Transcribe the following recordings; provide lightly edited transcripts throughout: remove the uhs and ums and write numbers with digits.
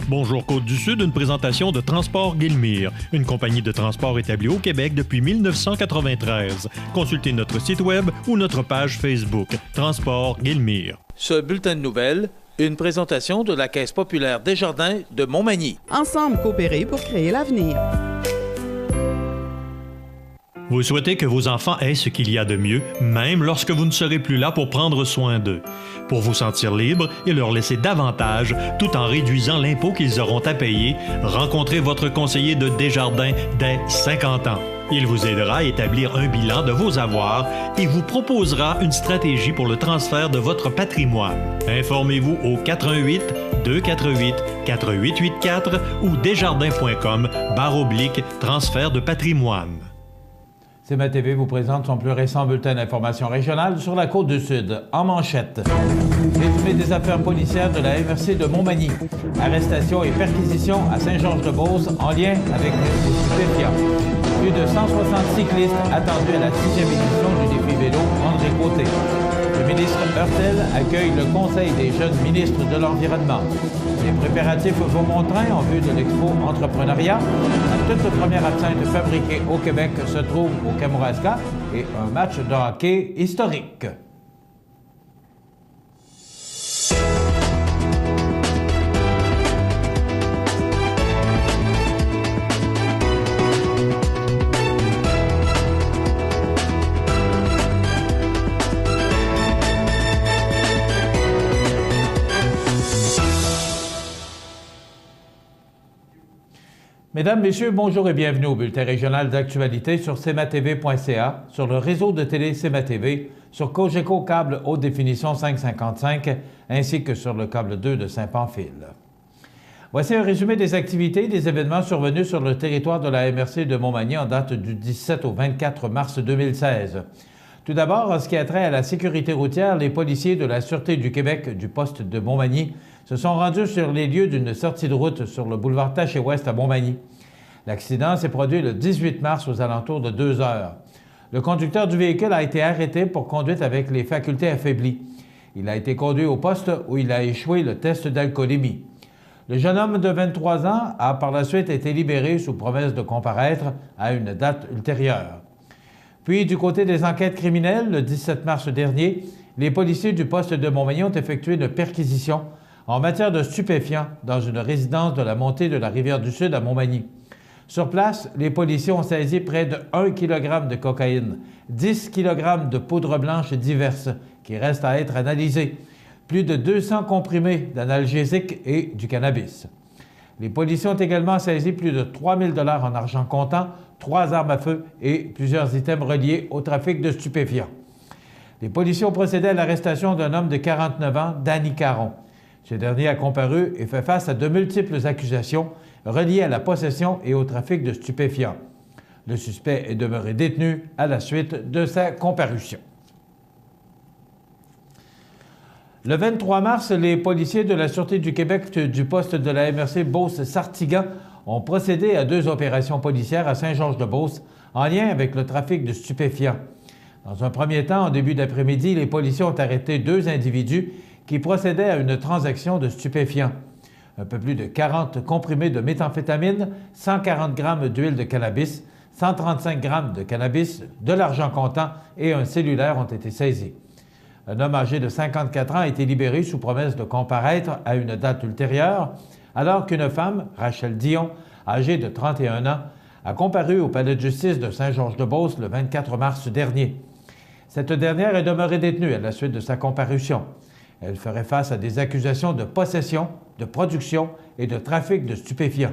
Bonjour Côte-du-Sud, une présentation de Transport Guillemire, une compagnie de transport établie au Québec depuis 1993. Consultez notre site web ou notre page Facebook, Transport Guillemire. Ce bulletin de nouvelles, une présentation de la Caisse populaire Desjardins de Montmagny. Ensemble coopérer pour créer l'avenir. Vous souhaitez que vos enfants aient ce qu'il y a de mieux, même lorsque vous ne serez plus là pour prendre soin d'eux. Pour vous sentir libre et leur laisser davantage, tout en réduisant l'impôt qu'ils auront à payer, rencontrez votre conseiller de Desjardins dès 50 ans. Il vous aidera à établir un bilan de vos avoirs et vous proposera une stratégie pour le transfert de votre patrimoine. Informez-vous au 418 248 4884 ou desjardins.com/transfert de patrimoine. CMA TV vous présente son plus récent bulletin d'information régionale sur la Côte-du-Sud. En manchette, résumé des affaires policières de la MRC de Montmagny. Arrestation et perquisition à Saint-Georges-de-Beauce en lien avec les stupéfiants. Plus de 160 cyclistes attendus à la 6e édition du défi vélo André Côté. Le ministre Heurtel accueille le Conseil des jeunes ministres de l'Environnement. Les préparatifs Vaumontrain en vue de l'Expo Entrepreneuriat. La toute première absinthe fabriquée au Québec se trouve au Kamouraska et un match de hockey historique. Mesdames, Messieurs, bonjour et bienvenue au bulletin régional d'actualité sur cmatv.ca, sur le réseau de télé CMA TV, sur Cogeco câble haute définition 555, ainsi que sur le câble 2 de Saint-Pamphile. Voici un résumé des activités et des événements survenus sur le territoire de la MRC de Montmagny en date du 17 au 24 mars 2016. Tout d'abord, en ce qui a trait à la sécurité routière, les policiers de la Sûreté du Québec du poste de Montmagny se sont rendus sur les lieux d'une sortie de route sur le boulevard Taché-Ouest à Montmagny. L'accident s'est produit le 18 mars aux alentours de 2 heures. Le conducteur du véhicule a été arrêté pour conduite avec les facultés affaiblies. Il a été conduit au poste où il a échoué le test d'alcoolémie. Le jeune homme de 23 ans a par la suite été libéré sous promesse de comparaître à une date ultérieure. Puis, du côté des enquêtes criminelles, le 17 mars dernier, les policiers du poste de Montmagny ont effectué une perquisition en matière de stupéfiants dans une résidence de la montée de la Rivière-du-Sud à Montmagny. Sur place, les policiers ont saisi près de 1 kg de cocaïne, 10 kg de poudre blanche diverses qui restent à être analysées, plus de 200 comprimés d'analgésiques et du cannabis. Les policiers ont également saisi plus de 3 000 $ en argent comptant, 3 armes à feu et plusieurs items reliés au trafic de stupéfiants. Les policiers ont procédé à l'arrestation d'un homme de 49 ans, Danny Caron. Ce dernier a comparu et fait face à de multiples accusations reliées à la possession et au trafic de stupéfiants. Le suspect est demeuré détenu à la suite de sa comparution. Le 23 mars, les policiers de la Sûreté du Québec du poste de la MRC Beauce-Sartigan ont procédé à 2 opérations policières à Saint-Georges-de-Beauce en lien avec le trafic de stupéfiants. Dans un premier temps, en début d'après-midi, les policiers ont arrêté 2 individus qui procédaient à une transaction de stupéfiants. Un peu plus de 40 comprimés de méthamphétamine, 140 grammes d'huile de cannabis, 135 grammes de cannabis, de l'argent comptant et un cellulaire ont été saisis. Un homme âgé de 54 ans a été libéré sous promesse de comparaître à une date ultérieure, alors qu'une femme, Rachel Dion, âgée de 31 ans, a comparu au palais de justice de Saint-Georges-de-Beauce le 24 mars dernier. Cette dernière est demeurée détenue à la suite de sa comparution. Elle ferait face à des accusations de possession, de production et de trafic de stupéfiants.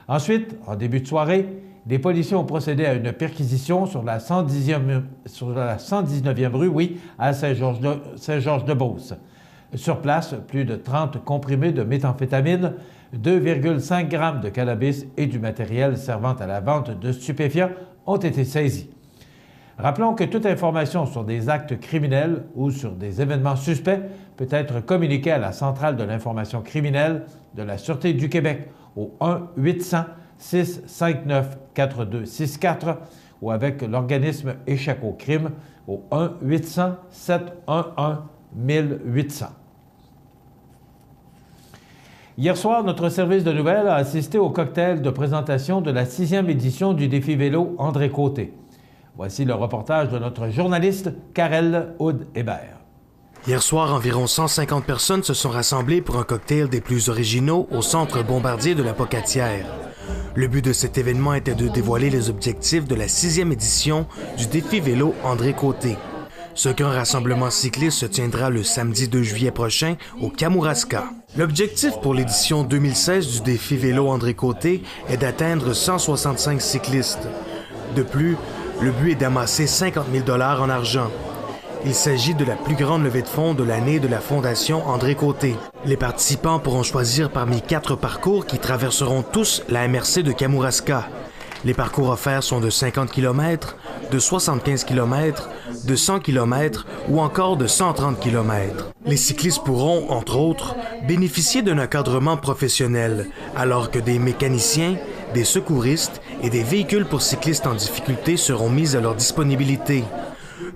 Ensuite, en début de soirée, les policiers ont procédé à une perquisition sur la 119e rue, à Saint-Georges-de-Beauce. Sur place, plus de 30 comprimés de méthamphétamine, 2,5 grammes de cannabis et du matériel servant à la vente de stupéfiants ont été saisis. Rappelons que toute information sur des actes criminels ou sur des événements suspects peut être communiquée à la Centrale de l'information criminelle de la Sûreté du Québec au 1-800-659-4264 ou avec l'organisme Échec au crime au 1-800-711-1800. Hier soir, notre service de nouvelles a assisté au cocktail de présentation de la 6e édition du défi vélo André Côté. Voici le reportage de notre journaliste Karel Houd-Hébert. Hier soir, environ 150 personnes se sont rassemblées pour un cocktail des plus originaux au centre Bombardier de la Pocatière. Le but de cet événement était de dévoiler les objectifs de la 6e édition du défi vélo André Côté. Ce grand rassemblement cycliste se tiendra le samedi 2 juillet prochain au Kamouraska. L'objectif pour l'édition 2016 du défi vélo André Côté est d'atteindre 165 cyclistes. De plus, le but est d'amasser 50 000 $ en argent. Il s'agit de la plus grande levée de fonds de l'année de la Fondation André Côté. Les participants pourront choisir parmi 4 parcours qui traverseront tous la MRC de Kamouraska. Les parcours offerts sont de 50 km, de 75 km, de 100 km ou encore de 130 km. Les cyclistes pourront, entre autres, bénéficier d'un encadrement professionnel, alors que des mécaniciens, des secouristes et des véhicules pour cyclistes en difficulté seront mis à leur disponibilité.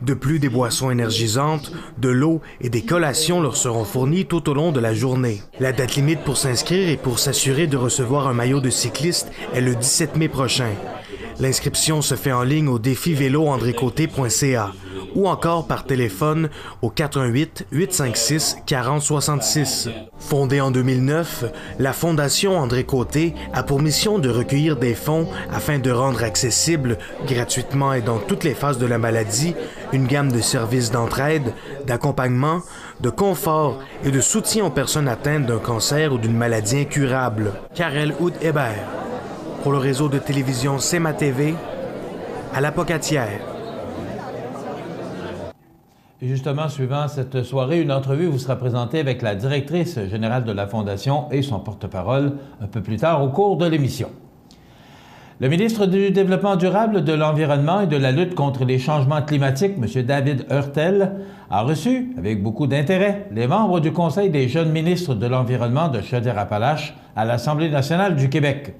De plus, des boissons énergisantes, de l'eau et des collations leur seront fournies tout au long de la journée. La date limite pour s'inscrire et pour s'assurer de recevoir un maillot de cycliste est le 17 mai prochain. L'inscription se fait en ligne au défivéloandrécoté.ca ou encore par téléphone au 418-856-4066. Fondée en 2009, la Fondation André Côté a pour mission de recueillir des fonds afin de rendre accessible, gratuitement et dans toutes les phases de la maladie, une gamme de services d'entraide, d'accompagnement, de confort et de soutien aux personnes atteintes d'un cancer ou d'une maladie incurable. Karel Houd-Hébert, pour le réseau de télévision CEMA TV, à la Pocatière. Et justement, suivant cette soirée, une entrevue vous sera présentée avec la directrice générale de la Fondation et son porte-parole un peu plus tard au cours de l'émission. Le ministre du Développement durable, de l'Environnement et de la lutte contre les changements climatiques, M. David Hurtel, a reçu, avec beaucoup d'intérêt, les membres du Conseil des jeunes ministres de l'Environnement de Chaudière-Appalaches à l'Assemblée nationale du Québec.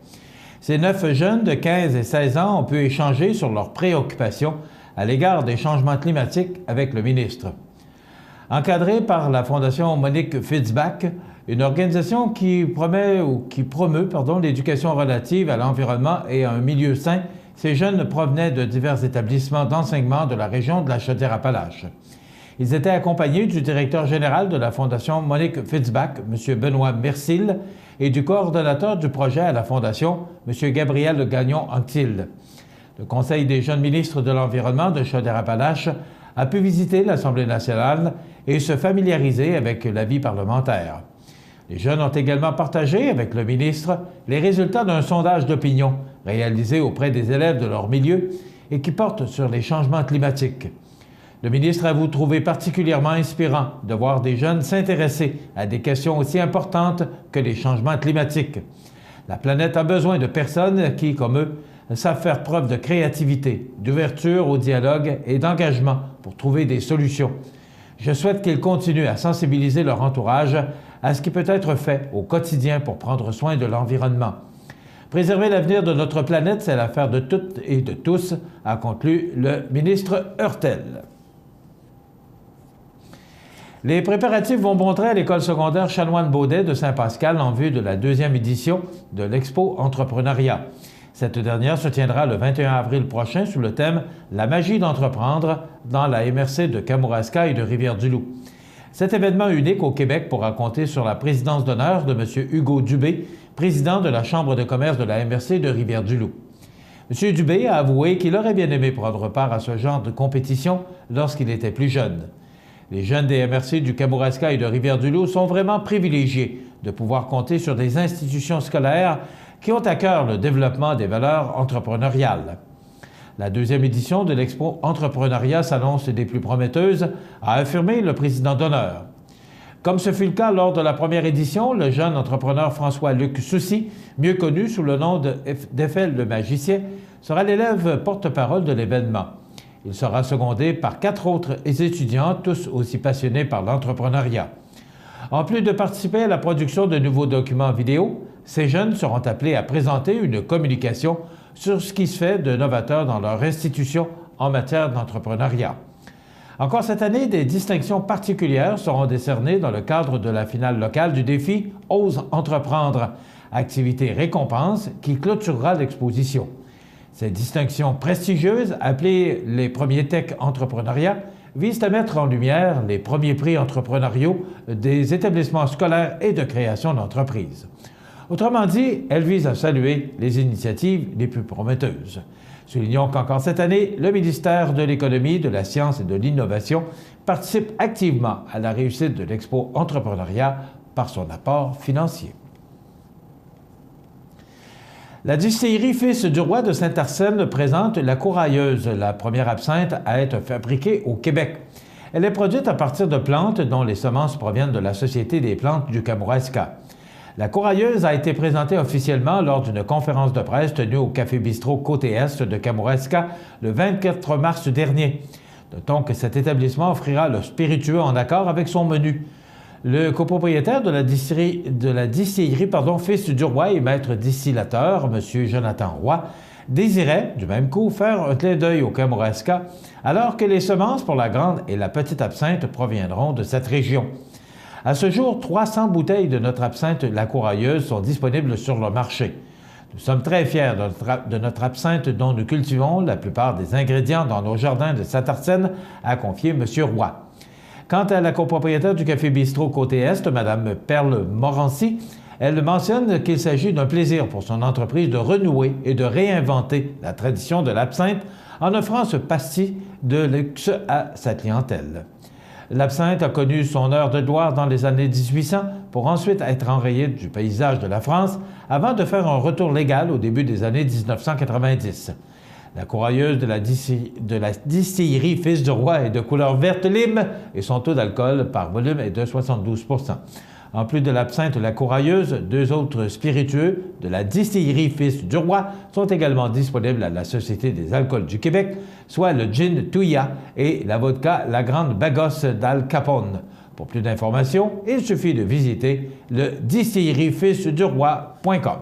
Ces 9 jeunes de 15 et 16 ans ont pu échanger sur leurs préoccupations à l'égard des changements climatiques avec le ministre. Encadré par la Fondation Monique Fitzbach, une organisation qui promeut l'éducation relative à l'environnement et à un milieu sain, ces jeunes provenaient de divers établissements d'enseignement de la région de la Chaudière-Appalaches. Ils étaient accompagnés du directeur général de la Fondation Monique Fitzbach, M. Benoît Mercil, et du coordonnateur du projet à la Fondation, M. Gabriel Gagnon-Anctil. Le Conseil des jeunes ministres de l'Environnement de Chaudière-Appalaches a pu visiter l'Assemblée nationale et se familiariser avec la vie parlementaire. Les jeunes ont également partagé avec le ministre les résultats d'un sondage d'opinion réalisé auprès des élèves de leur milieu et qui porte sur les changements climatiques. Le ministre avoue trouver particulièrement inspirant de voir des jeunes s'intéresser à des questions aussi importantes que les changements climatiques. La planète a besoin de personnes qui, comme eux, savent faire preuve de créativité, d'ouverture au dialogue et d'engagement pour trouver des solutions. Je souhaite qu'ils continuent à sensibiliser leur entourage à ce qui peut être fait au quotidien pour prendre soin de l'environnement. Préserver l'avenir de notre planète, c'est l'affaire de toutes et de tous, a conclu le ministre Hurtel. Les préparatifs vont bon train à l'école secondaire Chanoine-Baudet de Saint-Pascal en vue de la 2e édition de l'Expo Entrepreneuriat. Cette dernière se tiendra le 21 avril prochain sous le thème « La magie d'entreprendre » dans la MRC de Kamouraska et de Rivière-du-Loup. Cet événement unique au Québec pourra compter sur la présidence d'honneur de M. Hugo Dubé, président de la Chambre de commerce de la MRC de Rivière-du-Loup. M. Dubé a avoué qu'il aurait bien aimé prendre part à ce genre de compétition lorsqu'il était plus jeune. Les jeunes des MRC du Kamouraska et de Rivière-du-Loup sont vraiment privilégiés de pouvoir compter sur des institutions scolaires qui ont à cœur le développement des valeurs entrepreneuriales. La 2e édition de l'Expo Entrepreneuriat s'annonce des plus prometteuses, a affirmé le président d'honneur. Comme ce fut le cas lors de la première édition, le jeune entrepreneur François-Luc Soucy, mieux connu sous le nom d'Eiffel le magicien, sera l'élève porte-parole de l'événement. Il sera secondé par 4 autres étudiants, tous aussi passionnés par l'entrepreneuriat. En plus de participer à la production de nouveaux documents vidéo, ces jeunes seront appelés à présenter une communication sur ce qui se fait de novateur dans leur institution en matière d'entrepreneuriat. Encore cette année, des distinctions particulières seront décernées dans le cadre de la finale locale du défi Ose entreprendre, activité récompense qui clôturera l'exposition. Ces distinctions prestigieuses, appelées les premiers tech entrepreneuriat, visent à mettre en lumière les premiers prix entrepreneuriaux des établissements scolaires et de création d'entreprises. Autrement dit, elles visent à saluer les initiatives les plus prometteuses. Soulignons qu'encore cette année, le ministère de l'Économie, de la Science et de l'Innovation participe activement à la réussite de l'Expo Entrepreneuriat par son apport financier. La distillerie Fils du Roi de Saint-Arsène présente la Courailleuse, la première absinthe à être fabriquée au Québec. Elle est produite à partir de plantes dont les semences proviennent de la Société des plantes du Kamouraska. La Courailleuse a été présentée officiellement lors d'une conférence de presse tenue au Café Bistrot Côté Est de Kamouraska le 24 mars dernier. Notons que cet établissement offrira le spiritueux en accord avec son menu. Le copropriétaire de la distillerie Fils du Roi et maître distillateur, M. Jonathan Roy, désirait, du même coup, faire un clin d'œil au Kamouraska, alors que les semences pour la grande et la petite absinthe proviendront de cette région. À ce jour, 300 bouteilles de notre absinthe La Courailleuse sont disponibles sur le marché. Nous sommes très fiers de notre absinthe dont nous cultivons la plupart des ingrédients dans nos jardins de Saint-Arsène, a confié M. Roy. Quant à la copropriétaire du Café Bistrot Côté Est, Mme Perle Morancy, elle mentionne qu'il s'agit d'un plaisir pour son entreprise de renouer et de réinventer la tradition de l'absinthe en offrant ce pastis de luxe à sa clientèle. L'absinthe a connu son heure de gloire dans les années 1800 pour ensuite être enrayée du paysage de la France avant de faire un retour légal au début des années 1990. La Courailleuse de la distillerie Fils du Roi est de couleur verte lime et son taux d'alcool par volume est de 72 %. En plus de l'absinthe La Courailleuse, deux autres spiritueux de la distillerie Fils du Roi sont également disponibles à la Société des alcools du Québec, soit le gin Touya et la vodka La Grande Bagosse d'Al Capone. Pour plus d'informations, il suffit de visiter le distilleriefilsduroi.com.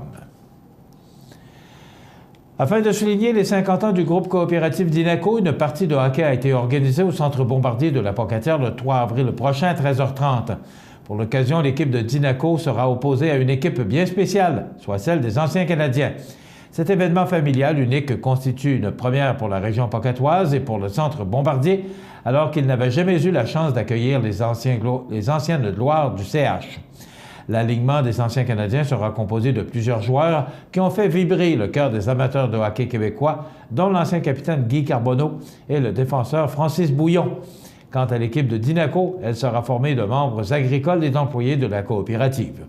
Afin de souligner les 50 ans du groupe coopératif d'Inaco, une partie de hockey a été organisée au Centre Bombardier de la Pocatière le 3 avril prochain à 13h30. Pour l'occasion, l'équipe de Dinaco sera opposée à une équipe bien spéciale, soit celle des anciens Canadiens. Cet événement familial unique constitue une première pour la région pocatoise et pour le Centre Bombardier, alors qu'il n'avait jamais eu la chance d'accueillir les anciennes gloires du CH. L'alignement des anciens Canadiens sera composé de plusieurs joueurs qui ont fait vibrer le cœur des amateurs de hockey québécois, dont l'ancien capitaine Guy Carbonneau et le défenseur Francis Bouillon. Quant à l'équipe de Dinaco, elle sera formée de membres agricoles et d'employés de la coopérative.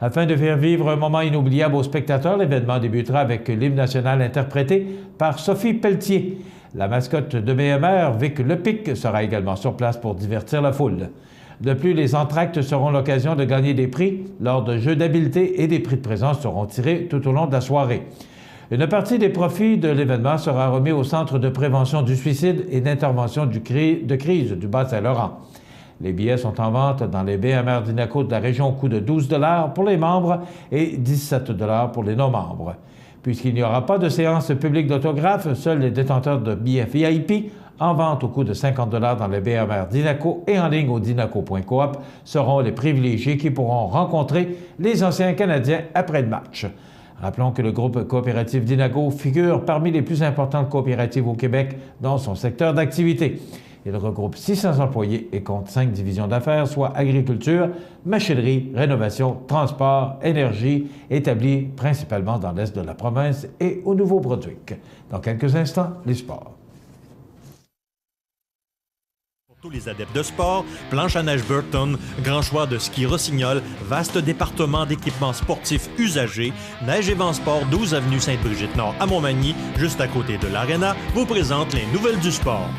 Afin de faire vivre un moment inoubliable aux spectateurs, l'événement débutera avec l'hymne national interprété par Sophie Pelletier. La mascotte de BMR, Vic Lepic, sera également sur place pour divertir la foule. De plus, les entr'actes seront l'occasion de gagner des prix lors de jeux d'habileté et des prix de présence seront tirés tout au long de la soirée. Une partie des profits de l'événement sera remis au Centre de prévention du suicide et d'intervention de crise du Bas-Saint-Laurent. Les billets sont en vente dans les BMR d'Inaco de la région au coût de 12 $ pour les membres et 17 $ pour les non-membres. Puisqu'il n'y aura pas de séance publique d'autographes, seuls les détenteurs de billets VIP en vente au coût de 50 $ dans les BMR d'Inaco et en ligne au dinaco.coop seront les privilégiés qui pourront rencontrer les anciens Canadiens après le match. Rappelons que le groupe coopératif d'Inaco figure parmi les plus importantes coopératives au Québec dans son secteur d'activité. Il regroupe 600 employés et compte 5 divisions d'affaires, soit agriculture, machinerie, rénovation, transport, énergie, établies principalement dans l'est de la province et au Nouveau-Brunswick. Dans quelques instants, les sports. Pour tous les adeptes de sport, planche à neige Burton, grand choix de ski Rossignol, vaste département d'équipements sportifs usagés, Neige et Vent Sport, 12 avenue Sainte-Brigitte-Nord à Montmagny, juste à côté de l'Arena, vous présente les nouvelles du sport.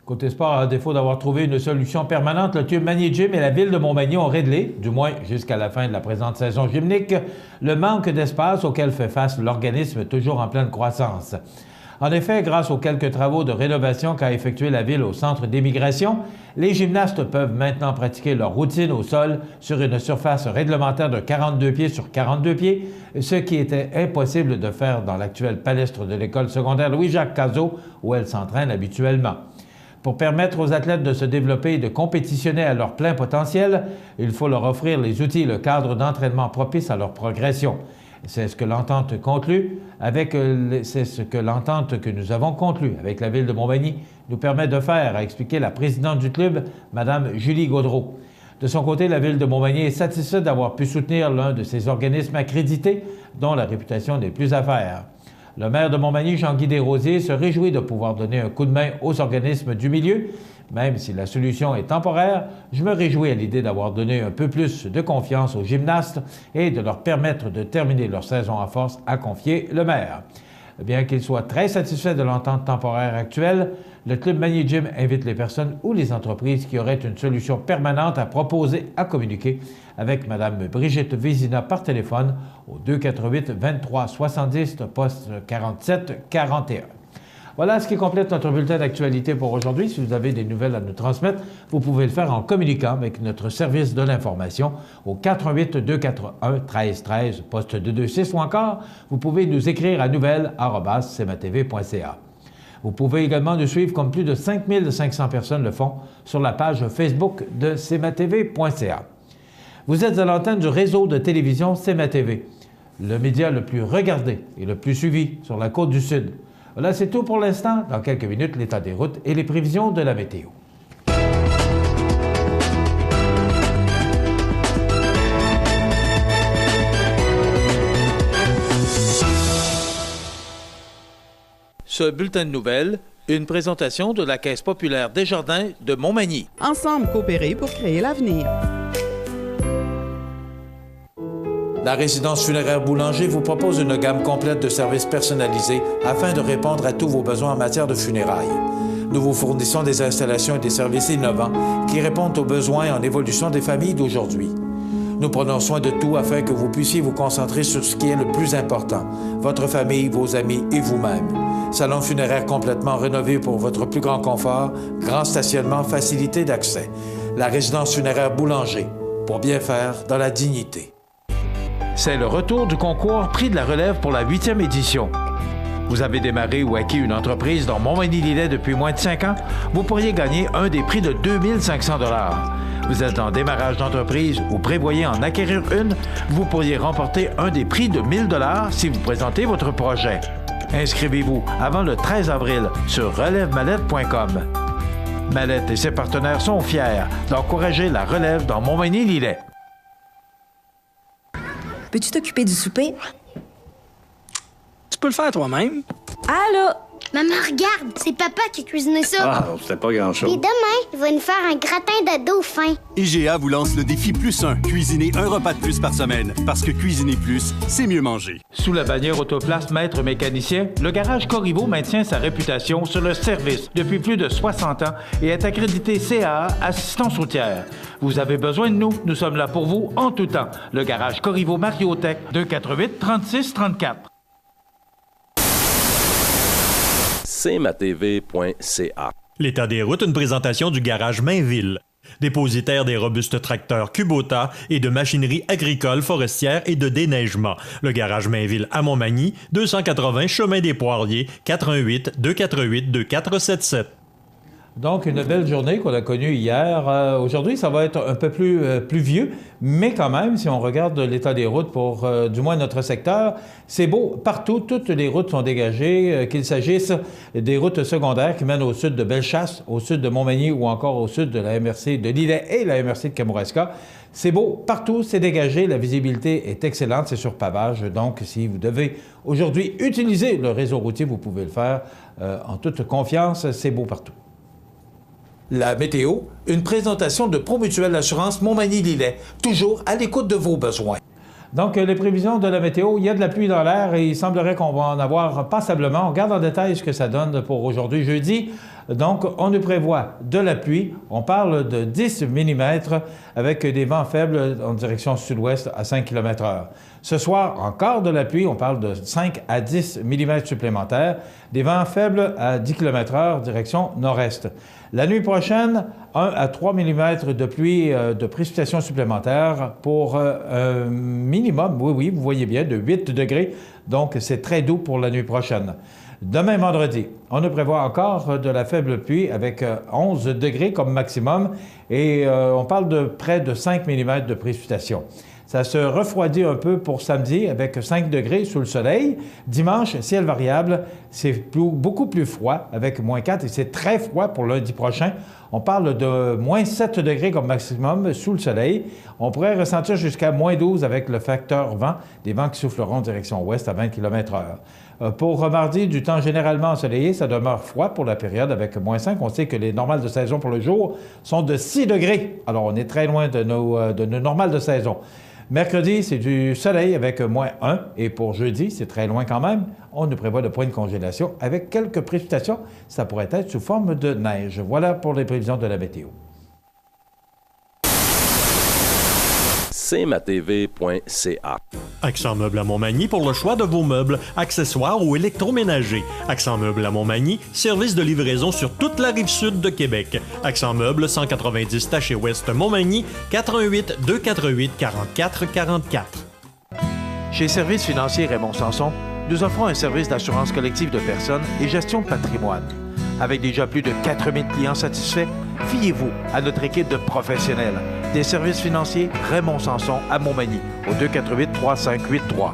Côté sport, à défaut d'avoir trouvé une solution permanente, le club Magny Gym et la ville de Montmagny ont réglé, du moins jusqu'à la fin de la présente saison gymnique, le manque d'espace auquel fait face l'organisme toujours en pleine croissance. En effet, grâce aux quelques travaux de rénovation qu'a effectué la Ville au centre d'immigration, les gymnastes peuvent maintenant pratiquer leur routine au sol sur une surface réglementaire de 42 pieds sur 42 pieds, ce qui était impossible de faire dans l'actuelle palestre de l'école secondaire Louis-Jacques Cazot, où elles s'entraînent habituellement. Pour permettre aux athlètes de se développer et de compétitionner à leur plein potentiel, il faut leur offrir les outils et le cadre d'entraînement propice à leur progression. C'est ce que l'entente que nous avons conclue avec la Ville de Montmagny nous permet de faire, a expliqué la présidente du club, Mme Julie Gaudreau. De son côté, la Ville de Montmagny est satisfaite d'avoir pu soutenir l'un de ces organismes accrédités dont la réputation n'est plus à faire. Le maire de Montmagny, Jean-Guy Desrosiers, se réjouit de pouvoir donner un coup de main aux organismes du milieu. Même si la solution est temporaire, je me réjouis à l'idée d'avoir donné un peu plus de confiance aux gymnastes et de leur permettre de terminer leur saison en force, a confié le maire. Bien qu'il soit très satisfait de l'entente temporaire actuelle, le Club Magny Gym invite les personnes ou les entreprises qui auraient une solution permanente à proposer à communiquer avec Mme Brigitte Vézina par téléphone au 248-2370, poste 4741. Voilà ce qui complète notre bulletin d'actualité pour aujourd'hui. Si vous avez des nouvelles à nous transmettre, vous pouvez le faire en communiquant avec notre service de l'information au 418-241-1313, poste 226 ou encore, vous pouvez nous écrire à nouvelles@cmatv.ca. Vous pouvez également nous suivre comme plus de 5500 personnes le font sur la page Facebook de cmatv.ca. Vous êtes à l'antenne du réseau de télévision CMA-TV, le média le plus regardé et le plus suivi sur la côte du Sud. Voilà, c'est tout pour l'instant. Dans quelques minutes, l'état des routes et les prévisions de la météo. Ce bulletin de nouvelles, une présentation de la Caisse populaire Desjardins de Montmagny. Ensemble coopérer pour créer l'avenir. La résidence funéraire Boulanger vous propose une gamme complète de services personnalisés afin de répondre à tous vos besoins en matière de funérailles. Nous vous fournissons des installations et des services innovants qui répondent aux besoins en évolution des familles d'aujourd'hui. Nous prenons soin de tout afin que vous puissiez vous concentrer sur ce qui est le plus important, votre famille, vos amis et vous-même. Salon funéraire complètement rénové pour votre plus grand confort, grand stationnement, facilité d'accès. La résidence funéraire Boulanger, pour bien faire dans la dignité. C'est le retour du concours Prix de la relève pour la 8e édition. Vous avez démarré ou acquis une entreprise dans Montmagny-Lillet depuis moins de 5 ans? Vous pourriez gagner un des prix de 2500 $. Vous êtes en démarrage d'entreprise ou prévoyez en acquérir une? Vous pourriez remporter un des prix de 1000 $ si vous présentez votre projet. Inscrivez-vous avant le 13 avril sur relèvemallette.com. Mallette et ses partenaires sont fiers d'encourager la relève dans Montmagny-Lillet. Peux-tu t'occuper du souper? Tu peux le faire toi-même. Allô? Maman, regarde, c'est papa qui a cuisiné ça. Ah, c'était pas grand-chose. Et demain, il va nous faire un gratin de dauphin. IGA vous lance le défi +1. Cuisiner un repas de plus par semaine. Parce que cuisiner plus, c'est mieux manger. Sous la bannière Autoplace Maître Mécanicien, le garage Corriveau maintient sa réputation sur le service depuis plus de 60 ans et est accrédité CAA Assistance routière. Vous avez besoin de nous, nous sommes là pour vous en tout temps. Le garage Corriveau Mariotech, 248-3634. cmatv.ca. L'état des routes, une présentation du garage Mainville. Dépositaire des robustes tracteurs Kubota et de machinerie agricole, forestière et de déneigement. Le garage Mainville à Montmagny, 280 chemin des Poiriers, 418-248-2477. Donc, une belle journée qu'on a connue hier. Aujourd'hui, ça va être un peu plus pluvieux, mais quand même, si on regarde l'état des routes pour du moins notre secteur, c'est beau partout. Toutes les routes sont dégagées, qu'il s'agisse des routes secondaires qui mènent au sud de Bellechasse, au sud de Montmagny ou encore au sud de la MRC de Lillet et la MRC de Kamouraska. C'est beau partout, c'est dégagé, la visibilité est excellente, c'est sur pavage. Donc, si vous devez aujourd'hui utiliser le réseau routier, vous pouvez le faire en toute confiance, c'est beau partout. La météo, une présentation de Promutuelle Assurance Montmagny-Lillet, toujours à l'écoute de vos besoins. Donc, les prévisions de la météo, il y a de la pluie dans l'air et il semblerait qu'on va en avoir passablement. On regarde en détail ce que ça donne pour aujourd'hui, jeudi. Donc, on nous prévoit de la pluie. On parle de 10 mm avec des vents faibles en direction sud-ouest à 5 km/h. Ce soir, encore de la pluie. On parle de 5 à 10 mm supplémentaires. Des vents faibles à 10 km/h direction nord-est. La nuit prochaine, 1 à 3 mm de pluie de précipitations supplémentaires pour un minimum, oui, vous voyez bien, de 8 degrés. Donc, c'est très doux pour la nuit prochaine. Demain, vendredi, on nous prévoit encore de la faible pluie avec 11 degrés comme maximum et on parle de près de 5 mm de précipitations. Ça se refroidit un peu pour samedi avec 5 degrés sous le soleil. Dimanche, ciel variable, c'est beaucoup plus froid avec moins 4 et c'est très froid pour lundi prochain. On parle de moins 7 degrés comme maximum sous le soleil. On pourrait ressentir jusqu'à moins 12 avec le facteur vent, des vents qui souffleront en direction ouest à 20 km/h. Pour mardi, du temps généralement ensoleillé, ça demeure froid pour la période avec moins 5. On sait que les normales de saison pour le jour sont de 6 degrés. Alors, on est très loin de nos normales de saison. Mercredi, c'est du soleil avec moins 1. Et pour jeudi, c'est très loin quand même. On nous prévoit de points de congélation avec quelques précipitations. Ça pourrait être sous forme de neige. Voilà pour les prévisions de la météo. cmatv.ca. Accent Meubles à Montmagny pour le choix de vos meubles, accessoires ou électroménagers. Accent Meubles à Montmagny, service de livraison sur toute la rive sud de Québec. Accent Meubles, 190 Taché Ouest Montmagny, 88 248 44 44. Chez Services financiers Raymond Sanson, nous offrons un service d'assurance collective de personnes et gestion de patrimoine. Avec déjà plus de 4000 clients satisfaits, fiez-vous à notre équipe de professionnels. Des services financiers Raymond Sanson à Montmagny, au 248-3583.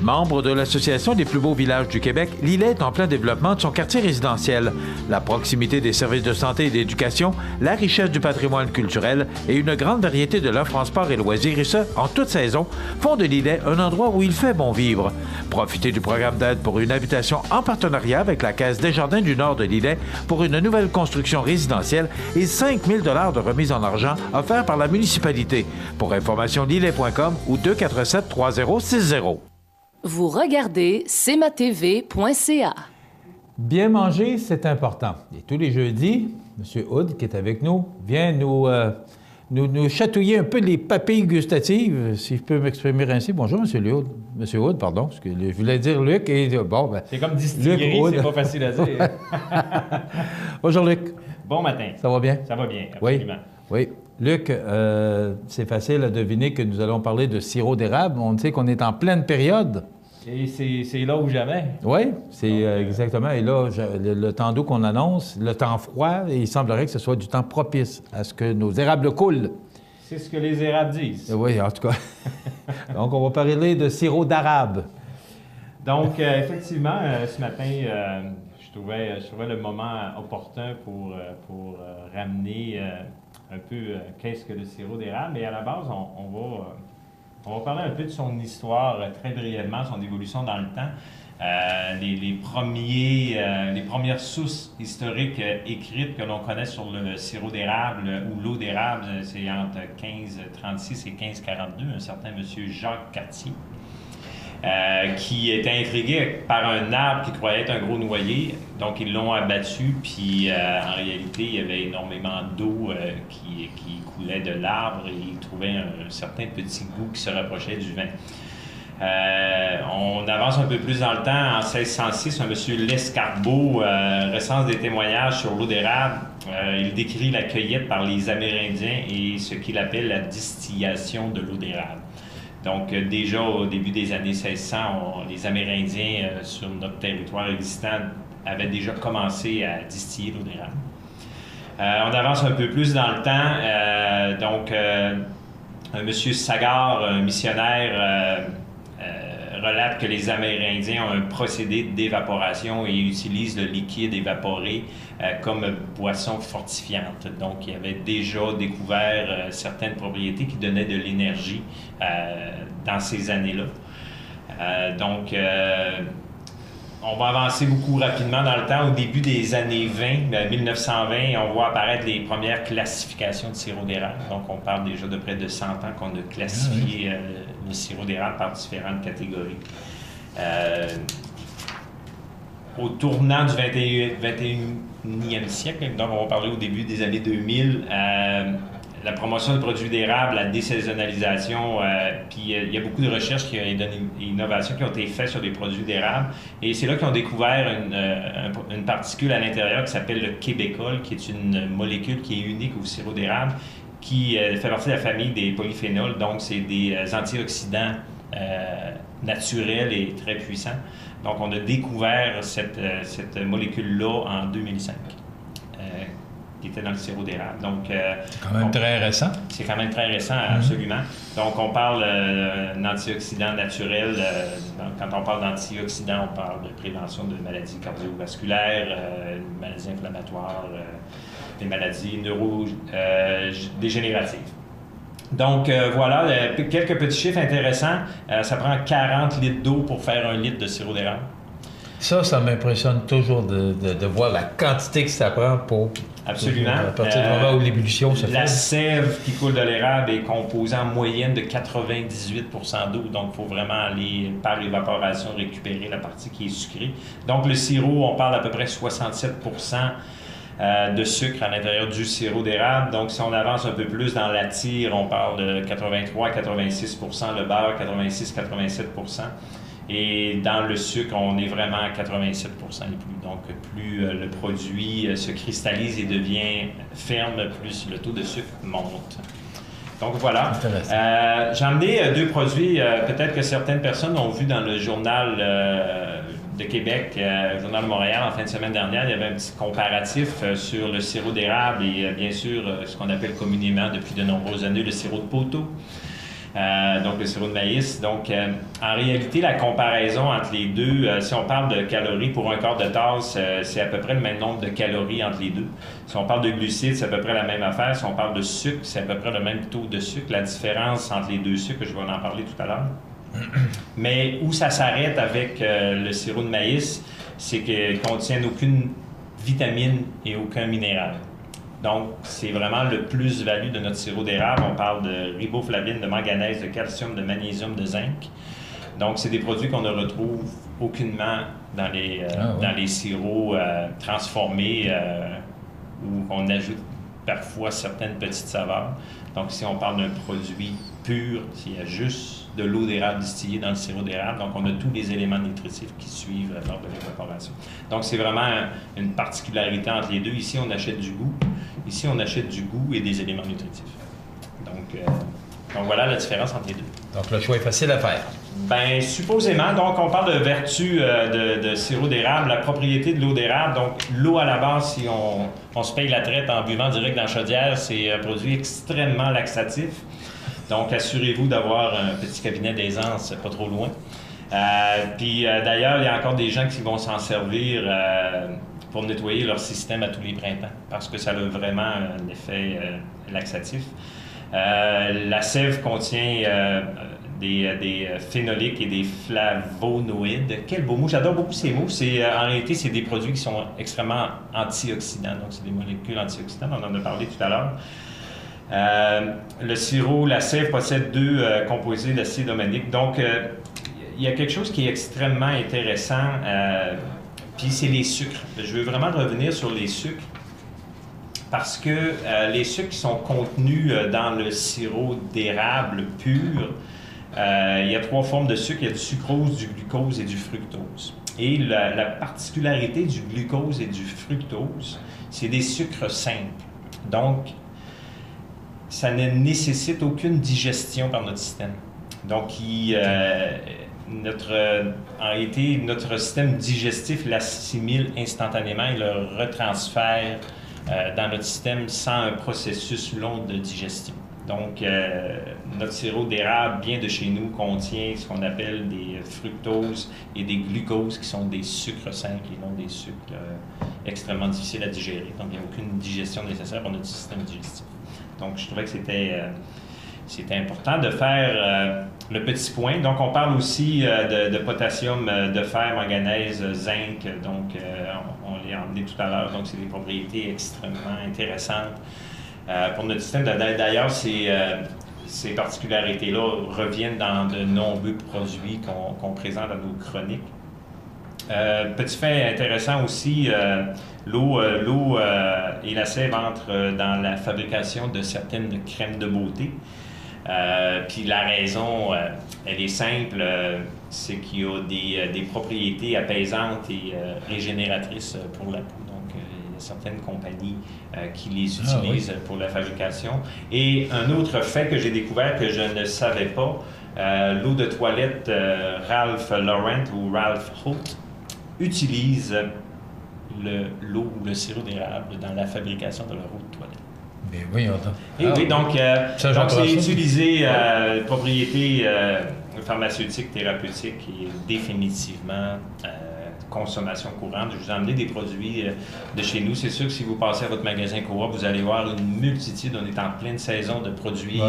Membre de l'Association des plus beaux villages du Québec, Lillet est en plein développement de son quartier résidentiel. La proximité des services de santé et d'éducation, la richesse du patrimoine culturel et une grande variété de l'offre en sport et loisirs, et ce, en toute saison, font de Lillet un endroit où il fait bon vivre. Profitez du programme d'aide pour une habitation en partenariat avec la Caisse Desjardins du Nord de Lillet pour une nouvelle construction résidentielle et 5 000 $ de remise en argent offerts par la municipalité. Pour information, lillet.com ou 247-3060. Vous regardez cmatv.ca. Bien manger, c'est important. Et tous les jeudis, M. Hood, qui est avec nous, vient nous chatouiller un peu les papilles gustatives, si je peux m'exprimer ainsi. Bonjour, M. Hood. M. Hood, pardon, parce que je voulais dire Luc. Et bon, ben, c'est comme distillerie, c'est pas facile à dire. Bonjour, Luc. Bon matin. Ça va bien? Ça va bien, absolument. Oui. Luc, c'est facile à deviner que nous allons parler de sirop d'érable. On sait qu'on est en pleine période. Et c'est là ou jamais. Oui, c'est exactement. Et là, le temps doux qu'on annonce, le temps froid, et il semblerait que ce soit du temps propice à ce que nos érables coulent. C'est ce que les érables disent. Oui, en tout cas. Donc, on va parler de sirop d'érable. Donc, effectivement, ce matin, je trouvais le moment opportun pour ramener un peu qu'est-ce que le sirop d'érable. Et à la base, on va parler un peu de son histoire très brièvement, son évolution dans le temps. Les premières sources historiques écrites que l'on connaît sur le sirop d'érable ou l'eau d'érable, c'est entre 1536 et 1542, un certain monsieur Jacques Cartier. Qui était intrigué par un arbre qui croyait être un gros noyer. Donc, ils l'ont abattu, puis en réalité, il y avait énormément d'eau qui coulait de l'arbre et ils trouvaient un certain petit goût qui se rapprochait du vin. On avance un peu plus dans le temps. En 1606, un monsieur Lescarbot recense des témoignages sur l'eau d'érable. Il décrit la cueillette par les Amérindiens et ce qu'il appelle la distillation de l'eau d'érable. Donc, déjà au début des années 1600, les Amérindiens sur notre territoire existant avaient déjà commencé à distiller l'eau d'érable. On avance un peu plus dans le temps. Donc, un monsieur Sagard, un missionnaire, relate que les Amérindiens ont un procédé d'évaporation et utilisent le liquide évaporé comme boisson fortifiante. Donc, il avait déjà découvert certaines propriétés qui donnaient de l'énergie dans ces années-là. On va avancer beaucoup rapidement dans le temps. Au début des années 20, 1920, on voit apparaître les premières classifications de sirop d'érable. Donc, on parle déjà de près de 100 ans qu'on a classifié le sirop d'érable par différentes catégories. au tournant du 21e siècle, donc on va parler au début des années 2000, la promotion de produits d'érable, la désaisonnalisation, puis il y a beaucoup de recherches et d'innovations qui ont été faites sur des produits d'érable. Et c'est là qu'ils ont découvert une particule à l'intérieur qui s'appelle le québécol, qui est une molécule qui est unique au sirop d'érable, qui fait partie de la famille des polyphénols. Donc, c'est des antioxydants naturels et très puissants. Donc, on a découvert cette molécule-là en 2005. Qui était dans le sirop d'érable. Donc, c'est quand même très récent. C'est quand même très récent, absolument. Donc, on parle d'antioxydants naturels. Quand on parle d'antioxydants, on parle de prévention de maladies cardiovasculaires, maladies inflammatoires, des maladies neurodégénératives. Donc, voilà, quelques petits chiffres intéressants. Ça prend 40 litres d'eau pour faire 1 litre de sirop d'érable. Ça m'impressionne toujours de voir la quantité que ça prend pour... Absolument. À partir du moment où l'ébullition se fait. La sève qui coule de l'érable est composée en moyenne de 98% d'eau. Donc, il faut vraiment aller, par évaporation, récupérer la partie qui est sucrée. Donc, le sirop, on parle d'à peu près 67% de sucre à l'intérieur du sirop d'érable. Donc, si on avance un peu plus dans la tire, on parle de 83-86%, le beurre, 86-87%. Et dans le sucre, on est vraiment à 87% et plus. Donc, plus le produit se cristallise et devient ferme, plus le taux de sucre monte. Donc, voilà. J'ai emmené 2 produits, peut-être que certaines personnes ont vu dans le journal de Québec, le journal de Montréal, en fin de semaine dernière, il y avait un petit comparatif sur le sirop d'érable et bien sûr, ce qu'on appelle communément depuis de nombreuses années le sirop de poteau. Donc le sirop de maïs. Donc, en réalité, la comparaison entre les deux, si on parle de calories pour un quart de tasse, c'est à peu près le même nombre de calories entre les deux. Si on parle de glucides, c'est à peu près la même affaire. Si on parle de sucre, c'est à peu près le même taux de sucre. La différence entre les deux sucres, je vais en parler tout à l'heure. Mais où ça s'arrête avec le sirop de maïs, c'est qu'il ne contient aucune vitamine et aucun minéral. Donc, c'est vraiment le plus-value de notre sirop d'érable. On parle de riboflavine, de manganèse, de calcium, de magnésium, de zinc. Donc, c'est des produits qu'on ne retrouve aucunement dans les sirops transformés où on ajoute parfois certaines petites saveurs. Donc, si on parle d'un produit pur, s'il y a juste de l'eau d'érable distillée dans le sirop d'érable, donc on a tous les éléments nutritifs qui suivent lors de l'évaporation. Donc, c'est vraiment une particularité entre les deux. Ici, on achète du goût. Ici, on achète du goût et des éléments nutritifs. Donc voilà la différence entre les deux. Donc, le choix est facile à faire. Bien, supposément. Donc, on parle de vertu de sirop d'érable, la propriété de l'eau d'érable. Donc, l'eau à la base, si on se paye la traite en buvant direct dans la chaudière, c'est un produit extrêmement laxatif. Donc, assurez-vous d'avoir un petit cabinet d'aisance pas trop loin. Puis, d'ailleurs, il y a encore des gens qui vont s'en servir pour nettoyer leur système à tous les printemps, parce que ça a vraiment un effet laxatif. La sève contient des phénoliques et des flavonoïdes. Quel beau mot! J'adore beaucoup ces mots. En réalité, c'est des produits qui sont extrêmement antioxydants. Donc, c'est des molécules antioxydantes. On en a parlé tout à l'heure. Le sirop, la sève possède 2 composés d'acide oménique. Donc, il y a quelque chose qui est extrêmement intéressant, puis c'est les sucres. Je veux vraiment revenir sur les sucres parce que les sucres qui sont contenus dans le sirop d'érable pur, il y a 3 formes de sucre. Il y a du sucrose, du glucose et du fructose. Et la particularité du glucose et du fructose, c'est des sucres simples. Donc, ça ne nécessite aucune digestion par notre système. Donc, en réalité, notre système digestif l'assimile instantanément et le retransfère dans notre système sans un processus long de digestion. Donc, notre sirop d'érable, bien de chez nous, contient ce qu'on appelle des fructoses et des glucoses, qui sont des sucres simples et non des sucres extrêmement difficiles à digérer. Donc, il n'y a aucune digestion nécessaire pour notre système digestif. Donc, je trouvais que c'était important de faire le petit point. Donc, on parle aussi de potassium, de fer, manganèse, zinc. Donc, on l'a emmené tout à l'heure. Donc, c'est des propriétés extrêmement intéressantes pour notre système. D'ailleurs, ces particularités-là reviennent dans de nombreux produits qu'on présente dans nos chroniques. Petit fait intéressant aussi, l'eau et la sève entrent dans la fabrication de certaines crèmes de beauté. Puis la raison, elle est simple, c'est qu'il y a des propriétés apaisantes et régénératrices pour la peau. Donc, il y a certaines compagnies qui les utilisent pour la fabrication. Et un autre fait que j'ai découvert que je ne savais pas, l'eau de toilette Ralph Lauren ou Ralph Holt utilise l'eau ou le sirop d'érable dans la fabrication de leur eau de toilette. Mais oui, oui, donc c'est utilisé propriétés pharmaceutiques, thérapeutiques et définitivement consommation courante. Je vous ai emmené des produits de chez nous. C'est sûr que si vous passez à votre magasin Coop, vous allez voir une multitude. On est en pleine saison de produits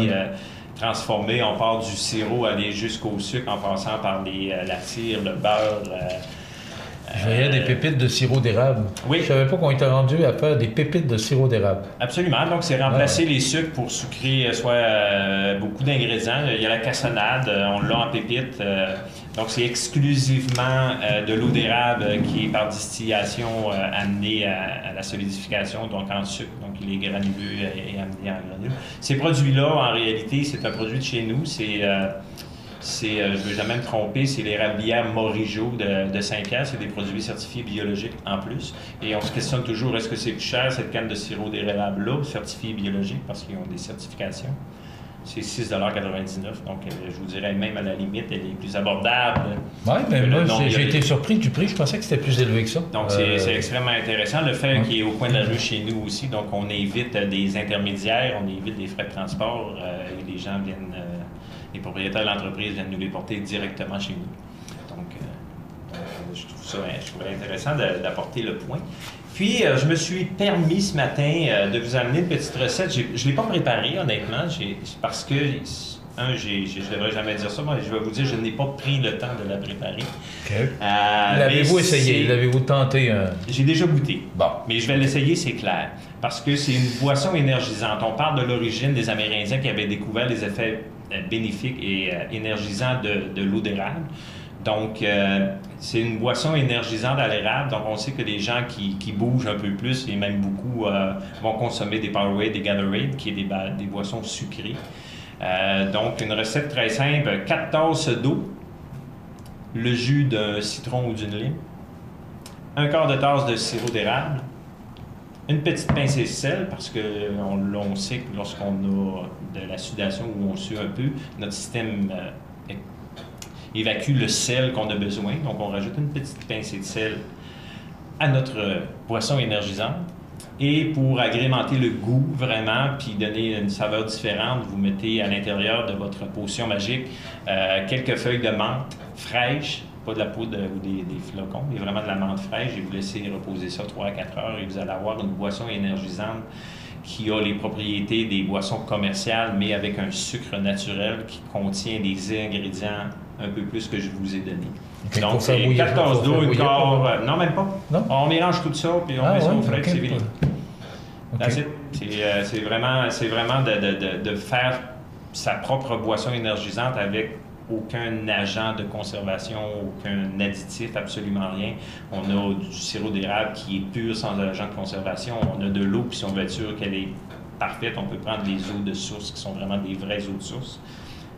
transformés. On part du sirop aller jusqu'au sucre en passant par la cire, le beurre. Je voyais des pépites de sirop d'érable. Oui. Je savais pas qu'on était rendu à faire des pépites de sirop d'érable. Absolument. Donc, c'est remplacer les sucres pour sucrer beaucoup d'ingrédients. Il y a la cassonade, on l'a en pépites. Donc, c'est exclusivement de l'eau d'érable qui est par distillation amenée à la solidification, donc en sucre. Donc, il est granuleux et amené en granules. Ces produits-là, en réalité, c'est un produit de chez nous. Je ne veux jamais me tromper, c'est l'érablière Morigeau de Saint-Pierre. C'est des produits certifiés biologiques en plus. Et on se questionne toujours, est-ce que c'est plus cher, cette canne de sirop d'érable-là, certifiée biologique, parce qu'ils ont des certifications. C'est 6,99 $. Donc, je vous dirais, même à la limite, elle est plus abordable. Oui, mais moi, j'ai été surpris du prix. Je pensais que c'était plus élevé que ça. Donc, c'est extrêmement intéressant. Le fait qu'il est au coin de la rue chez nous aussi, donc on évite des intermédiaires, on évite des frais de transport et les gens viennent... les propriétaires de l'entreprise viennent nous les porter directement chez nous. Donc je trouve intéressant d'apporter le point. Puis, je me suis permis ce matin de vous amener une petite recette. Je ne l'ai pas préparée, honnêtement, parce que, je ne devrais jamais dire ça, mais je vais vous dire, je n'ai pas pris le temps de la préparer. OK. L'avez-vous essayé? L'avez-vous tenté? J'ai déjà goûté. Bon. Mais je vais l'essayer, c'est clair. Parce que c'est une boisson énergisante. On parle de l'origine des Amérindiens qui avaient découvert les effets bénéfiques et énergisants de l'eau d'érable. Donc, c'est une boisson énergisante à l'érable. Donc, on sait que les gens qui bougent un peu plus, et même beaucoup, vont consommer des Powerade, des Gatorade, qui est des boissons sucrées. Donc, une recette très simple. 4 tasses d'eau, le jus d'un citron ou d'une lime, 1/4 de tasse de sirop d'érable, une petite pincée de sel, parce qu'on sait que lorsqu'on a de la sudation ou on sue un peu, notre système évacue le sel qu'on a besoin. Donc, on rajoute une petite pincée de sel à notre boisson énergisante. Et pour agrémenter le goût, vraiment, puis donner une saveur différente, vous mettez à l'intérieur de votre potion magique quelques feuilles de menthe fraîches, pas de la poudre ou des flocons, mais vraiment de la menthe fraîche, et vous laissez reposer ça 3 à 4 heures, et vous allez avoir une boisson énergisante qui a les propriétés des boissons commerciales, mais avec un sucre naturel qui contient des ingrédients un peu plus que je vous ai donnés. Okay, donc, c'est 4 tasses d'eau, une quart... non, même pas. Non? On mélange tout ça, puis on met ça au frais, c'est fini. Okay. C'est vraiment de faire sa propre boisson énergisante avec aucun agent de conservation, aucun additif, absolument rien. On a du sirop d'érable qui est pur, sans agent de conservation. On a de l'eau, puis si on veut être sûr qu'elle est parfaite, on peut prendre les eaux de source qui sont vraiment des vraies eaux de source.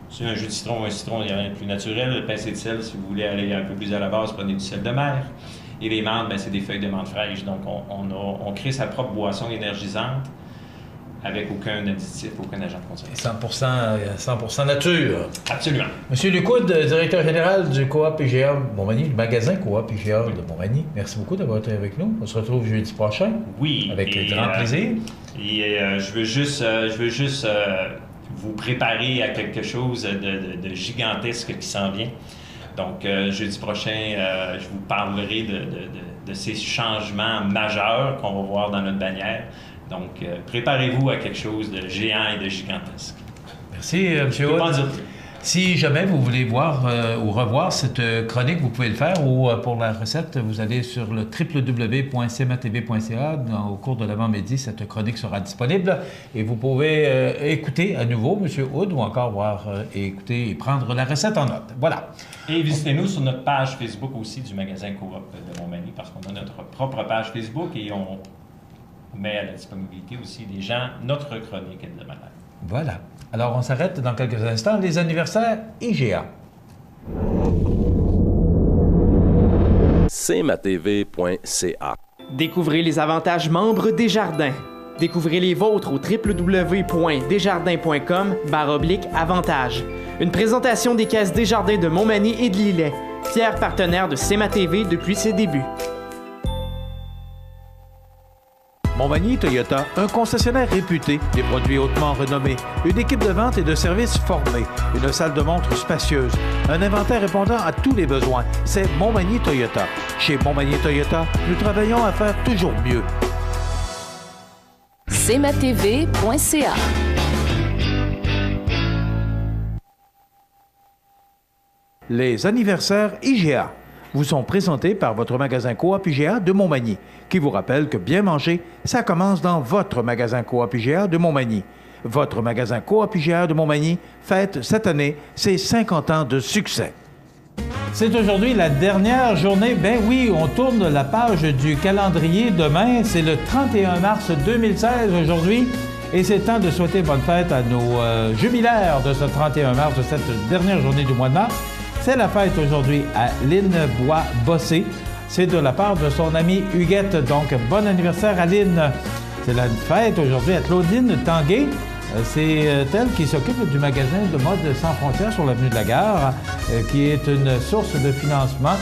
Si un jus de citron ou un citron, il n'y a rien de plus naturel. Le pincé de sel, si vous voulez aller un peu plus à la base, prenez du sel de mer. Et les menthes, c'est des feuilles de menthe fraîches. Donc, on crée sa propre boisson énergisante avec aucun additif, aucun agent de conservation. 100% nature. Absolument. Monsieur Lecoud, directeur général du Coop IGA Montmagny, le magasin Coop IGA de Montmagny, merci beaucoup d'avoir été avec nous. On se retrouve jeudi prochain. Oui. Avec grand plaisir. Et je veux juste vous préparer à quelque chose de gigantesque qui s'en vient. Donc, jeudi prochain, je vous parlerai de ces changements majeurs qu'on va voir dans notre bannière. Donc, préparez-vous à quelque chose de géant et de gigantesque. Merci, M. Hood. Si jamais vous voulez voir ou revoir cette chronique, vous pouvez le faire ou pour la recette, vous allez sur le www.cmatv.ca. Au cours de l'avant-midi, cette chronique sera disponible et vous pouvez écouter à nouveau M. Hood ou encore voir et écouter et prendre la recette en note. Voilà. Et visitez-nous sur notre page Facebook aussi du magasin Coop de Montmagny parce qu'on a notre propre page Facebook et on met à la disponibilité aussi des gens notre chronique hebdomadaire. Voilà. Alors, on s'arrête dans quelques instants. Les anniversaires IGA. cmatv.ca. Découvrez les avantages membres Desjardins. Découvrez les vôtres au www.desjardins.com/avantages. Une présentation des caisses Desjardins de Montmagny et de Lillet, fiers partenaires de CMA-TV depuis ses débuts. Montmagny Toyota, un concessionnaire réputé, des produits hautement renommés, une équipe de vente et de services formée, une salle de montre spacieuse, un inventaire répondant à tous les besoins. C'est Montmagny Toyota. Chez Montmagny Toyota, nous travaillons à faire toujours mieux. cmatv.ca. Les anniversaires IGA vous sont présentés par votre magasin Coop IGA de Montmagny, qui vous rappelle que bien manger, ça commence dans votre magasin Coop IGA de Montmagny. Votre magasin Coop IGA de Montmagny fête cette année ses 50 ans de succès. C'est aujourd'hui la dernière journée. Ben oui, on tourne la page du calendrier. Demain, c'est le 31 mars 2016 aujourd'hui. Et c'est temps de souhaiter bonne fête à nos jubilaires de ce 31 mars, de cette dernière journée du mois de mars. C'est la fête aujourd'hui à Lynn Bois-Bossé. C'est de la part de son amie Huguette. Donc, bon anniversaire à Lynn. C'est la fête aujourd'hui à Claudine Tanguay. C'est elle qui s'occupe du magasin de mode Sans Frontières sur l'avenue de la Gare, qui est une source de financement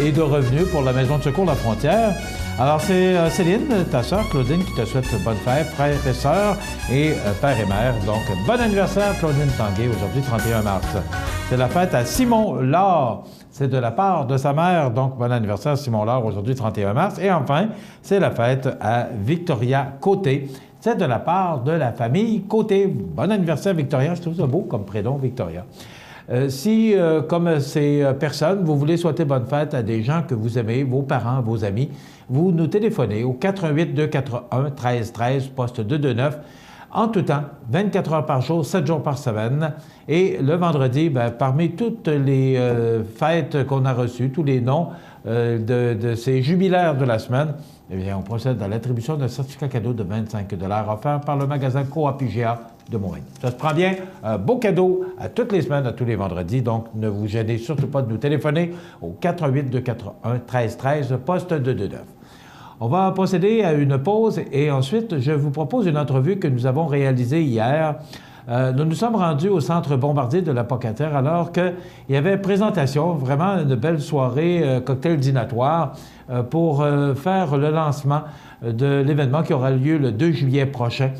et de revenus pour la Maison de secours La Frontière. Alors, c'est Céline, ta sœur Claudine, qui te souhaite bonne fête, frère et sœur, et père et mère. Donc, bon anniversaire, Claudine Tanguay, aujourd'hui, 31 mars. C'est la fête à Simon Laure. C'est de la part de sa mère. Donc, bon anniversaire, Simon Laure, aujourd'hui, 31 mars. Et enfin, c'est la fête à Victoria Côté. C'est de la part de la famille Côté. Bon anniversaire, Victoria. Je trouve ça beau comme prénom, Victoria. Si, comme ces personnes, vous voulez souhaiter bonne fête à des gens que vous aimez, vos parents, vos amis, vous nous téléphonez au 418-241-1313, poste 229, en tout temps, 24 heures par jour, 7 jours par semaine. Et le vendredi, parmi toutes les fêtes qu'on a reçues, tous les noms de ces jubilaires de la semaine, eh bien, on procède à l'attribution d'un certificat cadeau de 25 $ offert par le magasin Coop IGA de Montmagny. Ça se prend bien. Un beau cadeau à toutes les semaines, à tous les vendredis. Donc, ne vous gênez surtout pas de nous téléphoner au 418-241-1313, poste 229. On va procéder à une pause et ensuite, je vous propose une entrevue que nous avons réalisée hier. Nous nous sommes rendus au centre Bombardier de la Pocatière alors qu'il y avait présentation, vraiment une belle soirée cocktail dînatoire pour faire le lancement de l'événement qui aura lieu le 2 juillet prochain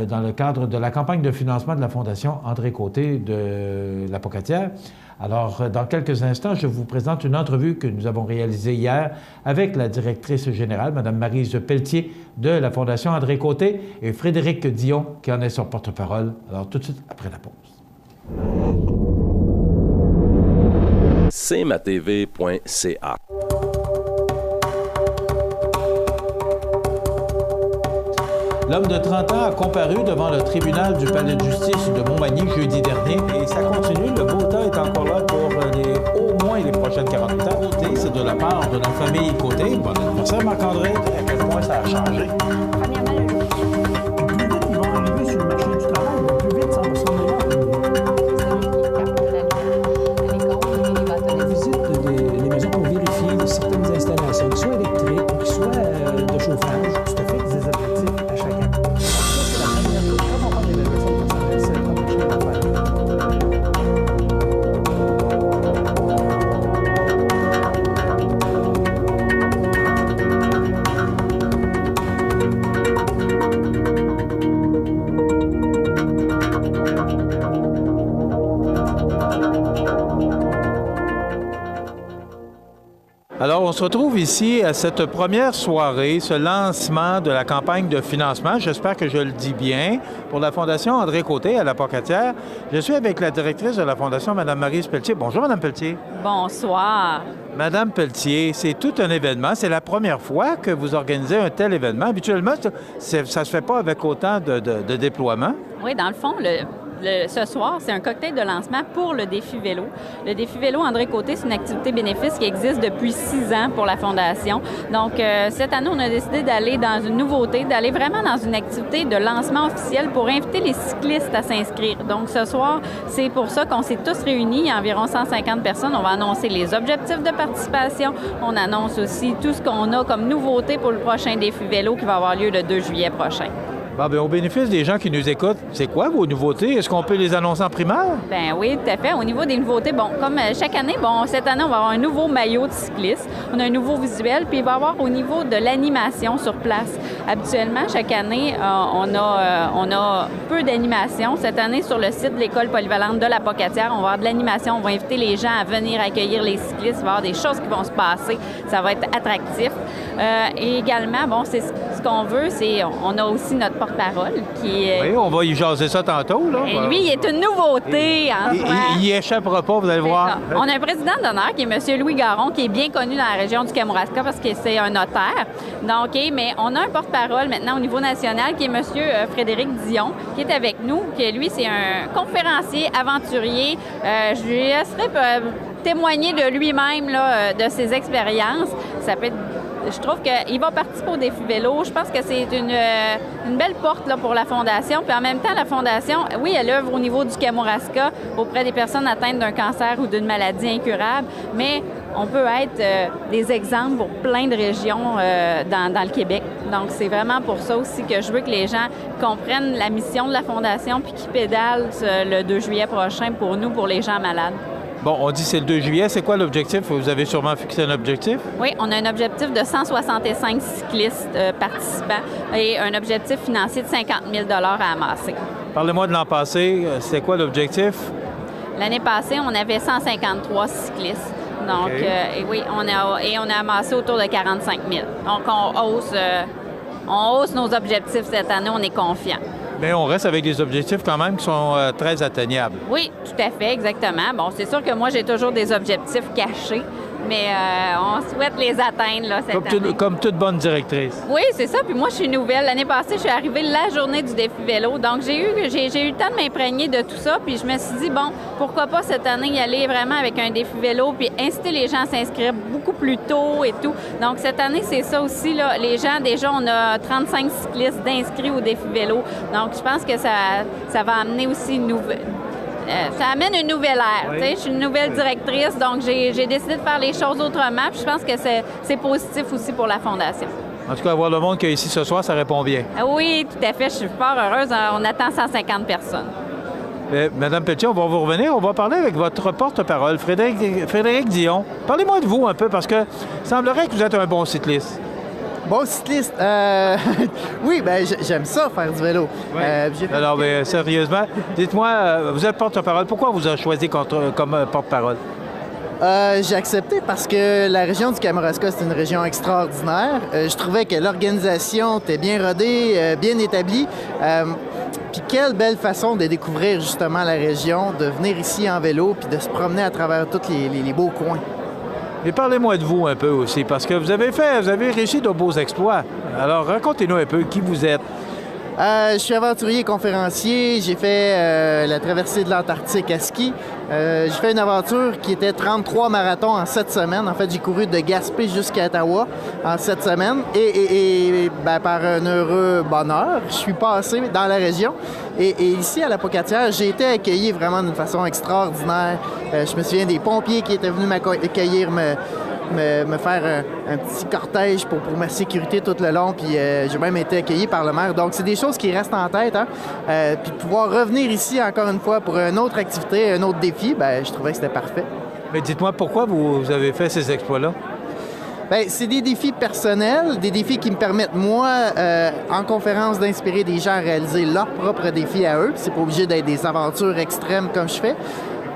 dans le cadre de la campagne de financement de la Fondation André Côté de la Pocatière. Alors, dans quelques instants, je vous présente une entrevue que nous avons réalisée hier avec la directrice générale, Mme Maryse Pelletier, de la Fondation André Côté, et Frédéric Dion, qui en est son porte-parole. Alors, tout de suite après la pause. cmatv.ca. L'homme de 30 ans a comparu devant le tribunal du palais de justice de Montmagny jeudi dernier et ça continue. Le beau temps est encore là pour au moins les prochaines 48 heures. C'est de la part de la famille Côté. Bon anniversaire, Marc-André. À quel point ça a changé? Alors, on se retrouve ici à cette première soirée, ce lancement de la campagne de financement, j'espère que je le dis bien, pour la Fondation André Côté à la Pocatière. Je suis avec la directrice de la Fondation, Mme Maryse Pelletier. Bonjour, Mme Pelletier. Bonsoir. Madame Pelletier, c'est tout un événement. C'est la première fois que vous organisez un tel événement. Habituellement, ça ne se fait pas avec autant de déploiement. Oui, dans le fond, ce soir, c'est un cocktail de lancement pour le défi vélo. Le défi vélo André Côté, c'est une activité bénéfice qui existe depuis 6 ans pour la Fondation. Donc, cette année, on a décidé d'aller dans une nouveauté, d'aller vraiment dans une activité de lancement officiel pour inviter les cyclistes à s'inscrire. Donc, ce soir, c'est pour ça qu'on s'est tous réunis, il y a environ 150 personnes. On va annoncer les objectifs de participation. On annonce aussi tout ce qu'on a comme nouveauté pour le prochain défi vélo qui va avoir lieu le 2 juillet prochain. Bon, bien, au bénéfice des gens qui nous écoutent, c'est quoi vos nouveautés? Est-ce qu'on peut les annoncer en primaire? Bien oui, tout à fait. Au niveau des nouveautés, bon, comme chaque année, cette année, on va avoir un nouveau maillot de cycliste. On a un nouveau visuel, puis il va y avoir au niveau de l'animation sur place. Habituellement, chaque année, on a peu d'animation. Cette année, sur le site de l'École polyvalente de la Pocatière, on va avoir de l'animation. On va inviter les gens à venir accueillir les cyclistes. Il va y avoir des choses qui vont se passer. Ça va être attractif. Et également, bon, c'est ce qu'on veut, c'est on a aussi notre porte-parole qui est... Oui, on va y jaser ça tantôt, là. Et lui, il est une nouveauté. Il y échappera pas, vous allez voir. Ça. On a un président d'honneur qui est M. Louis Garon, qui est bien connu dans la région du Kamouraska parce que c'est un notaire. Donc, mais on a un porte-parole maintenant au niveau national qui est M. Frédéric Dion, qui est avec nous, qui lui, c'est un conférencier, aventurier. Je lui laisserai témoigner de lui-même, là, de ses expériences. Ça peut être... Je trouve qu'il va participer au défi vélo. Je pense que c'est une belle porte là, pour la Fondation. Puis en même temps, la Fondation, oui, elle œuvre au niveau du Kamouraska auprès des personnes atteintes d'un cancer ou d'une maladie incurable, mais on peut être des exemples pour plein de régions dans le Québec. Donc, c'est vraiment pour ça aussi que je veux que les gens comprennent la mission de la Fondation puis qu'ils pédalent le 2 juillet prochain pour nous, pour les gens malades. Bon, on dit c'est le 2 juillet. C'est quoi l'objectif? Vous avez sûrement fixé un objectif? Oui, on a un objectif de 165 cyclistes participants et un objectif financier de 50 000 à amasser. Parlez-moi de l'an passé. C'est quoi l'objectif? L'année passée, on avait 153 cyclistes. Donc, et oui, on a amassé autour de 45 000. Donc, on hausse nos objectifs cette année. On est confiants. Mais on reste avec des objectifs quand même qui sont très atteignables. Oui, tout à fait, exactement. Bon, c'est sûr que moi, j'ai toujours des objectifs cachés, mais on souhaite les atteindre là, cette année. Comme toute bonne directrice. Oui, c'est ça. Puis moi, je suis nouvelle. L'année passée, je suis arrivée la journée du défi vélo. Donc, j'ai eu le temps de m'imprégner de tout ça. Puis je me suis dit, bon, pourquoi pas cette année y aller vraiment avec un défi vélo puis inciter les gens à s'inscrire beaucoup plus tôt et tout. Donc, cette année, c'est ça aussi. Là. Les gens, déjà, on a 35 cyclistes d'inscrits au défi vélo. Donc, je pense que ça va amener aussi une nouvelle... ça amène une nouvelle ère. Oui. Je suis une nouvelle directrice, donc j'ai décidé de faire les choses autrement. Puis je pense que c'est positif aussi pour la Fondation. En tout cas, voir le monde qu'il y a ici ce soir, ça répond bien. Oui, tout à fait. Je suis fort heureuse. On attend 150 personnes. Madame Pelletier, on va vous revenir. On va parler avec votre porte-parole, Frédéric Dion. Parlez-moi de vous un peu, parce que il semblerait que vous êtes un bon cycliste. Bon cycliste? Oui, bien, j'aime ça, faire du vélo. Oui. Alors, mais, sérieusement, dites-moi, vous êtes porte-parole. Pourquoi vous avez choisi comme porte-parole? J'ai accepté parce que la région du Kamouraska, c'est une région extraordinaire. Je trouvais que l'organisation était bien rodée, bien établie. Puis quelle belle façon de découvrir justement la région, de venir ici en vélo puis de se promener à travers tous les beaux coins. Mais parlez-moi de vous un peu aussi, parce que vous avez réussi de beaux exploits. Alors, racontez-nous un peu qui vous êtes. Je suis aventurier et conférencier. J'ai fait la traversée de l'Antarctique à ski. J'ai fait une aventure qui était 33 marathons en 7 semaines. En fait, j'ai couru de Gaspé jusqu'à Ottawa en 7 semaines. Et par un heureux bonheur, je suis passé dans la région. Et ici, à la Pocatière, j'ai été accueilli vraiment d'une façon extraordinaire. Je me souviens des pompiers qui étaient venus m'accueillir, me faire un petit cortège pour ma sécurité tout le long, puis j'ai même été accueilli par le maire. Donc, c'est des choses qui restent en tête. Hein? Puis de pouvoir revenir ici encore une fois pour une autre activité, un autre défi, je trouvais que c'était parfait. Mais dites-moi, pourquoi vous avez fait ces exploits-là? Bien, c'est des défis personnels, des défis qui me permettent, moi, en conférence, d'inspirer des gens à réaliser leurs propres défis à eux. C'est pas obligé d'être des aventures extrêmes comme je fais.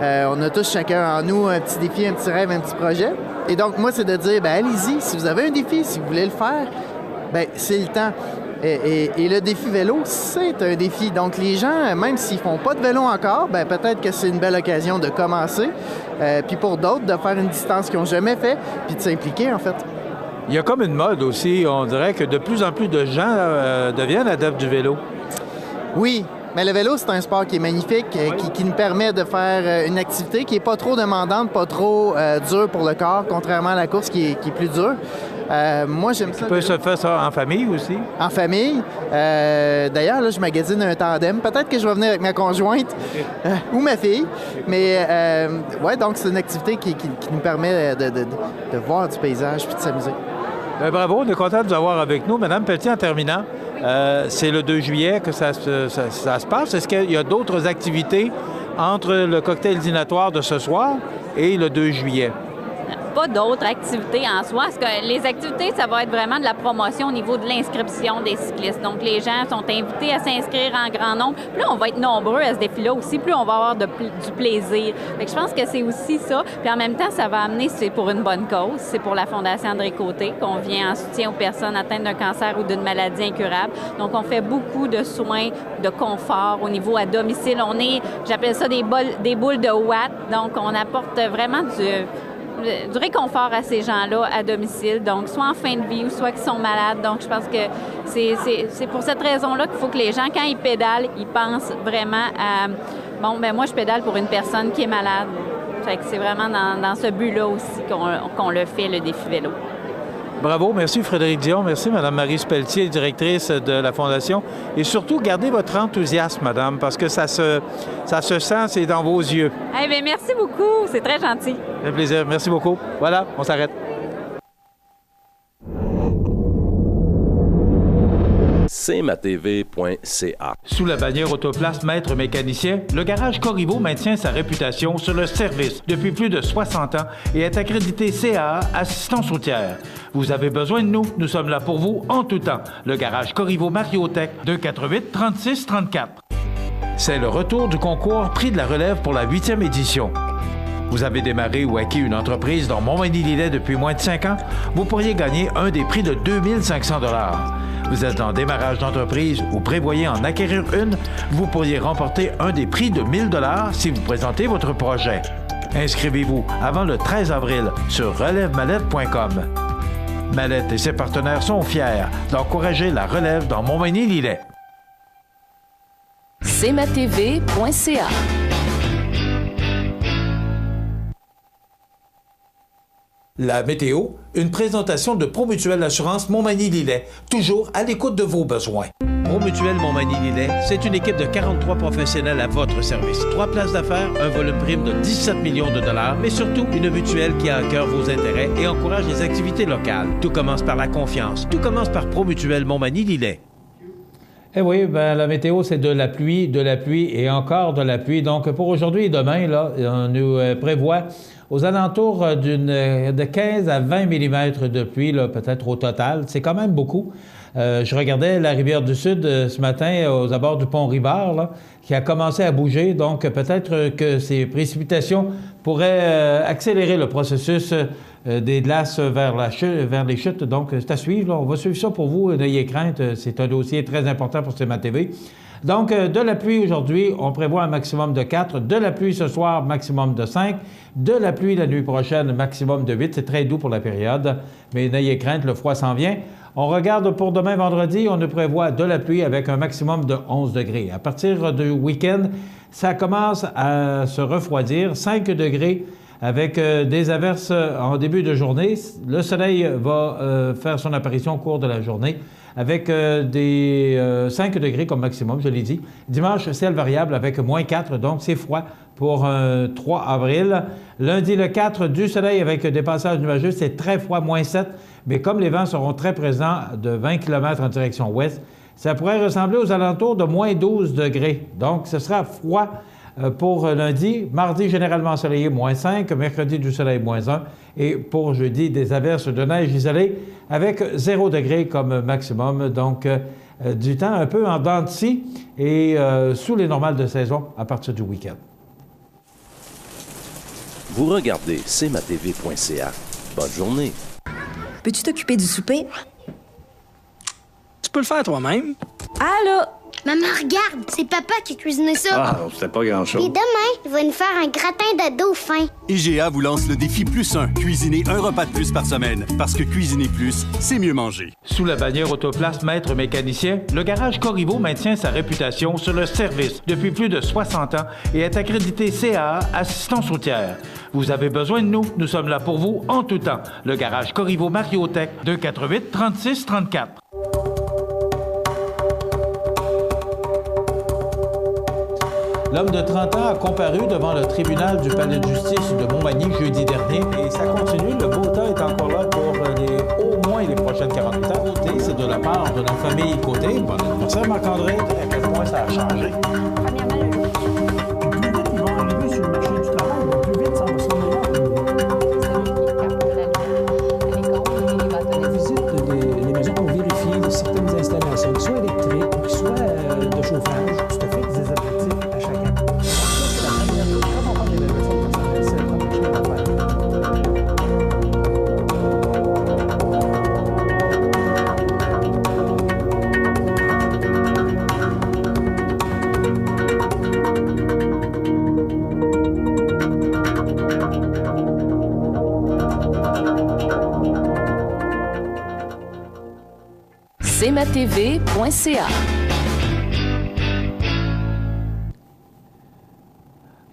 On a tous chacun en nous un petit défi, un petit rêve, un petit projet. Et donc, moi, c'est de dire, ben allez-y, si vous avez un défi, si vous voulez le faire, ben c'est le temps. Et le défi vélo, c'est un défi. Donc, les gens, même s'ils font pas de vélo encore, ben peut-être que c'est une belle occasion de commencer. Puis pour d'autres, de faire une distance qu'ils n'ont jamais fait, puis de s'impliquer, en fait. Il y a comme une mode aussi. On dirait que de plus en plus de gens deviennent adeptes du vélo. Oui, mais le vélo, c'est un sport qui est magnifique, qui nous permet de faire une activité qui n'est pas trop demandante, pas trop dure pour le corps, contrairement à la course qui est plus dure. Moi, j'aime ça. Tu peux se faire ça en famille aussi? En famille. D'ailleurs, là, je magasine un tandem. Peut-être que je vais venir avec ma conjointe ou ma fille. Mais, ouais, donc c'est une activité qui nous permet de voir du paysage puis de s'amuser. Bien, bravo, on est content de vous avoir avec nous. Madame Pelletier, en terminant, c'est le 2 juillet que ça se passe. Est-ce qu'il y a d'autres activités entre le cocktail dînatoire de ce soir et le 2 juillet? Pas d'autres activités en soi. Parce que les activités, ça va être vraiment de la promotion au niveau de l'inscription des cyclistes. Donc, les gens sont invités à s'inscrire en grand nombre. Plus on va être nombreux à ce défi-là aussi, plus on va avoir du plaisir. Fait que je pense que c'est aussi ça. Puis en même temps, ça va amener, c'est pour une bonne cause. C'est pour la Fondation André Côté qu'on vient en soutien aux personnes atteintes d'un cancer ou d'une maladie incurable. Donc, on fait beaucoup de soins de confort au niveau à domicile. On est, j'appelle ça des boules de watts. Donc, on apporte vraiment du réconfort à ces gens-là à domicile, donc soit en fin de vie ou soit qui sont malades. Donc, je pense que c'est pour cette raison-là qu'il faut que les gens, quand ils pédalent, ils pensent vraiment à « bon, ben moi, je pédale pour une personne qui est malade ». Fait que c'est vraiment dans ce but-là aussi qu'on le fait, le défi vélo. Bravo, merci Frédéric Dion, merci Mme Maryse Pelletier, directrice de la Fondation. Et surtout, gardez votre enthousiasme, Madame, parce que ça se sent, c'est dans vos yeux. Eh bien, merci beaucoup, c'est très gentil. Un plaisir, merci beaucoup. Voilà, on s'arrête. cmatv.ca. Sous la bannière Autoplace Maître Mécanicien, le garage Corriveau maintient sa réputation sur le service depuis plus de 60 ans et est accrédité CAA Assistance routière. Vous avez besoin de nous, nous sommes là pour vous en tout temps. Le garage Corriveau Mariotech, 248 36 34. C'est le retour du concours Prix de la relève pour la 8e édition. Vous avez démarré ou acquis une entreprise dans Montmagny-Lillet depuis moins de 5 ans? Vous pourriez gagner un des prix de 2500 $. Vous êtes en démarrage d'entreprise ou prévoyez en acquérir une? Vous pourriez remporter un des prix de 1000 $ si vous présentez votre projet. Inscrivez-vous avant le 13 avril sur relèvemallette.com. Mallette et ses partenaires sont fiers d'encourager la relève dans Montmagny-Lillet. cmatv.ca. La météo, une présentation de Promutuelle Assurance Montmagny-Lillet, toujours à l'écoute de vos besoins. Promutuelle Montmagny-Lillet, c'est une équipe de 43 professionnels à votre service. 3 places d'affaires, un volume prime de 17 millions de $, mais surtout une mutuelle qui a à cœur vos intérêts et encourage les activités locales. Tout commence par la confiance. Tout commence par Promutuelle Montmagny-Lillet. Eh oui, ben la météo, c'est de la pluie et encore de la pluie. Donc, pour aujourd'hui et demain, là, on nous prévoit aux alentours de 15 à 20 mm de pluie, là, peut-être au total. C'est quand même beaucoup. Je regardais la rivière du Sud ce matin aux abords du pont Rivard, là, qui a commencé à bouger. Donc, peut-être que ces précipitations pourraient accélérer le processus des glaces vers les chutes. Donc, c'est à suivre. Là. On va suivre ça pour vous. N'ayez crainte. C'est un dossier très important pour CMA-TV. Donc, de la pluie aujourd'hui, on prévoit un maximum de 4. De la pluie ce soir, maximum de 5. De la pluie la nuit prochaine, maximum de 8. C'est très doux pour la période. Mais n'ayez crainte, le froid s'en vient. On regarde pour demain vendredi, on nous prévoit de la pluie avec un maximum de 11 degrés. À partir du week-end, ça commence à se refroidir. 5 degrés avec des averses en début de journée. Le soleil va faire son apparition au cours de la journée avec des 5 degrés comme maximum, je l'ai dit. Dimanche, ciel variable avec moins 4, donc c'est froid pour 3 avril. Lundi, le 4, du soleil avec des passages nuageux, c'est très froid, moins 7. Mais comme les vents seront très présents de 20 km en direction ouest, ça pourrait ressembler aux alentours de moins 12 degrés. Donc, ce sera froid pour lundi. Mardi, généralement ensoleillé, moins 5. Mercredi, du soleil, moins 1. Et pour jeudi, des averses de neige isolées avec 0 degré comme maximum. Donc, du temps un peu en dents de scie et sous les normales de saison à partir du week-end. Vous regardez cmatv.ca. Bonne journée. Peux-tu t'occuper du souper? Tu peux le faire toi-même. Allô? Maman, regarde, c'est papa qui a cuisiné ça. Ah, c'était pas grand-chose. Et demain, il va nous faire un gratin de dauphin. IGA vous lance le défi +1. Cuisiner un repas de plus par semaine. Parce que cuisiner plus, c'est mieux manger. Sous la bannière Autoplace Maître Mécanicien, le garage Corriveau maintient sa réputation sur le service depuis plus de 60 ans et est accrédité CAA Assistance routière. Vous avez besoin de nous, nous sommes là pour vous en tout temps. Le garage Corriveau Mariotech, 248 36 34. L'homme de 30 ans a comparu devant le tribunal du palais de justice de Montmagny jeudi dernier et ça continue. Le beau temps est encore là pour au moins les prochaines 48 heures. C'est de la part de la famille Côté. Bon anniversaire Marc-André, à quel point ça a changé. Les maisons pour vérifier certaines installations, soit électriques, soit de chauffage. Tout à fait, des objectifs à chaque année. cmatv.ca.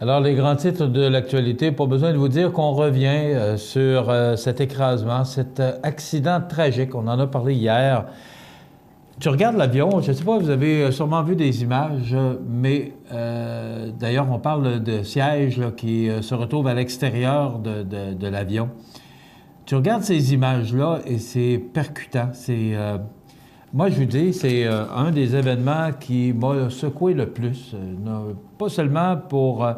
Alors, les grands titres de l'actualité, pas besoin de vous dire qu'on revient sur cet écrasement, cet accident tragique. On en a parlé hier. Tu regardes l'avion, je ne sais pas, vous avez sûrement vu des images, mais d'ailleurs, on parle de sièges là, qui se retrouvent à l'extérieur de l'avion. Tu regardes ces images-là et c'est percutant. Moi, je vous dis, c'est un des événements qui m'a secoué le plus. Pas seulement pour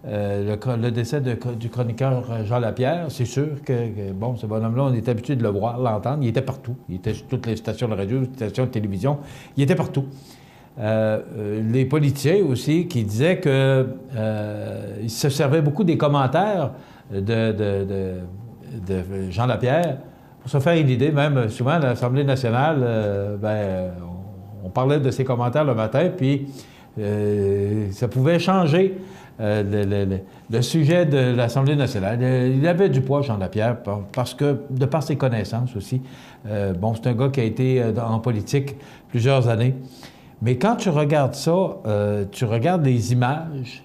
le décès du chroniqueur Jean Lapierre. C'est sûr que bon, ce bonhomme-là, on est habitué de le voir, l'entendre. Il était partout. Il était sur toutes les stations de radio, les stations de télévision. Il était partout. Les politiciens aussi qui disaient qu'ils se servaient beaucoup des commentaires de Jean Lapierre. Pour se faire une idée, même souvent à l'Assemblée nationale, on parlait de ses commentaires le matin, puis ça pouvait changer le sujet de l'Assemblée nationale. Il avait du poids, Jean Lapierre, parce que, de par ses connaissances aussi. C'est un gars qui a été en politique plusieurs années. Mais quand tu regardes ça, tu regardes les images.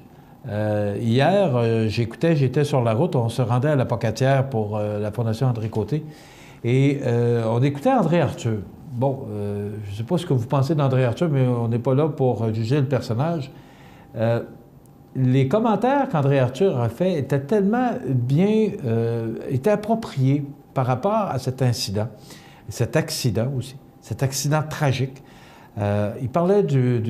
Hier, j'étais sur la route, on se rendait à la Pocatière pour la Fondation André Côté. Et on écoutait André Arthur. Bon, je ne sais pas ce que vous pensez d'André Arthur, mais on n'est pas là pour juger le personnage. Les commentaires qu'André Arthur a faits étaient tellement bien, étaient appropriés par rapport à cet incident, cet accident aussi, cet accident tragique. Il parlait du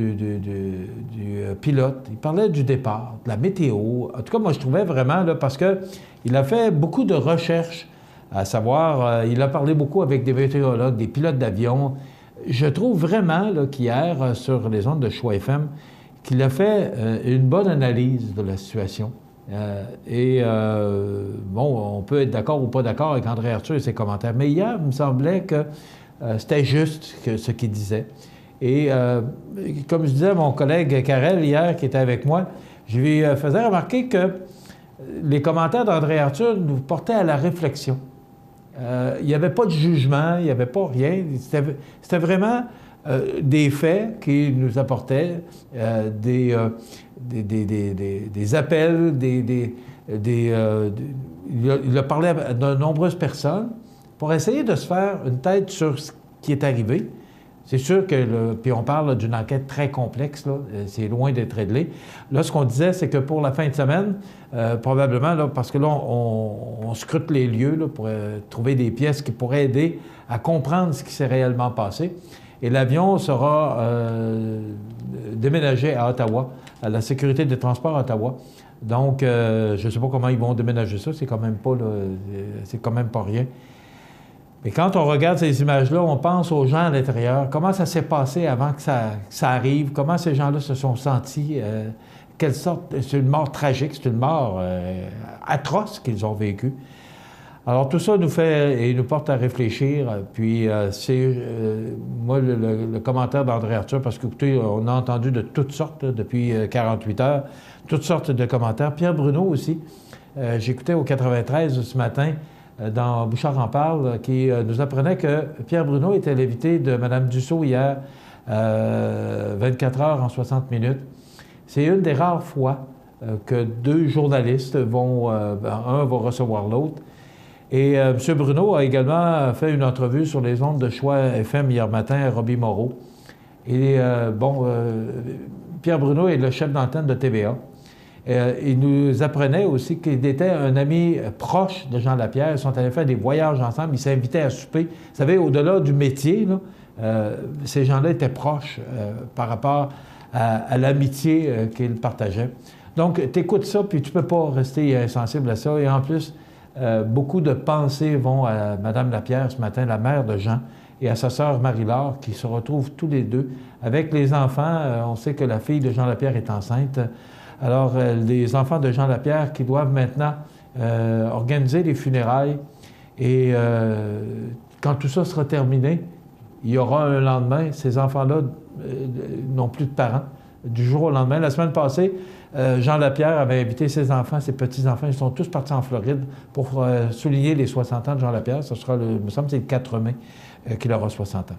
pilote, il parlait du départ, de la météo. En tout cas, moi, je trouvais vraiment, là, parce qu'il a fait beaucoup de recherches, à savoir, il a parlé beaucoup avec des météorologues, des pilotes d'avion. Je trouve vraiment qu'hier, sur les ondes de Choix FM, qu'il a fait une bonne analyse de la situation. On peut être d'accord ou pas d'accord avec André Arthur et ses commentaires, mais hier, il me semblait que c'était juste ce qu'il disait. Et comme je disais à mon collègue Karel hier, qui était avec moi, je lui faisais remarquer que les commentaires d'André Arthur nous portaient à la réflexion. Il n'y avait pas de jugement, il n'y avait pas rien. C'était vraiment des faits qui nous apportaient, des appels, il a parlé à de nombreuses personnes pour essayer de se faire une tête sur ce qui est arrivé. C'est sûr que, puis on parle d'une enquête très complexe, là, c'est loin d'être réglé. Là, ce qu'on disait, c'est que pour la fin de semaine, probablement, là, parce que là, on scrute les lieux là, pour trouver des pièces qui pourraient aider à comprendre ce qui s'est réellement passé. Et l'avion sera déménagé à Ottawa, à la Sécurité des transports à Ottawa. Donc, je ne sais pas comment ils vont déménager ça, c'est quand même pas rien. Mais quand on regarde ces images-là, on pense aux gens à l'intérieur, comment ça s'est passé avant que ça arrive, comment ces gens-là se sont sentis, c'est une mort tragique, c'est une mort atroce qu'ils ont vécue. Alors tout ça nous porte à réfléchir. Puis moi, le commentaire d'André Arthur, parce qu'écoutez, on a entendu de toutes sortes depuis 48 heures, toutes sortes de commentaires. Pierre Bruno aussi. J'écoutais au 93 ce matin, dans Bouchard en parle, qui nous apprenait que Pierre Bruno était l'invité de Mme Dussault hier, 24 heures en 60 minutes. C'est une des rares fois que deux journalistes vont... un va recevoir l'autre. Et M. Bruno a également fait une entrevue sur les ondes de Choix FM hier matin à Robbie Moreau. Et Pierre Bruno est le chef d'antenne de TVA. Il nous apprenait aussi qu'il était un ami proche de Jean Lapierre. Ils sont allés faire des voyages ensemble. Ils s'invitaient à souper. Vous savez, au-delà du métier, là, ces gens-là étaient proches par rapport à l'amitié qu'ils partageaient. Donc, tu écoutes ça, puis tu ne peux pas rester insensible à ça. Et en plus, beaucoup de pensées vont à Mme Lapierre ce matin, la mère de Jean, et à sa sœur Marie-Laure, qui se retrouvent tous les deux. Avec les enfants, on sait que la fille de Jean Lapierre est enceinte. Alors, les enfants de Jean Lapierre qui doivent maintenant organiser les funérailles. Et quand tout ça sera terminé, il y aura un lendemain. Ces enfants-là n'ont plus de parents. Du jour au lendemain. La semaine passée, Jean Lapierre avait invité ses enfants, ses petits-enfants. Ils sont tous partis en Floride pour souligner les 60 ans de Jean Lapierre. Ce sera, il me semble, c'est le 4 mai qu'il aura 60 ans.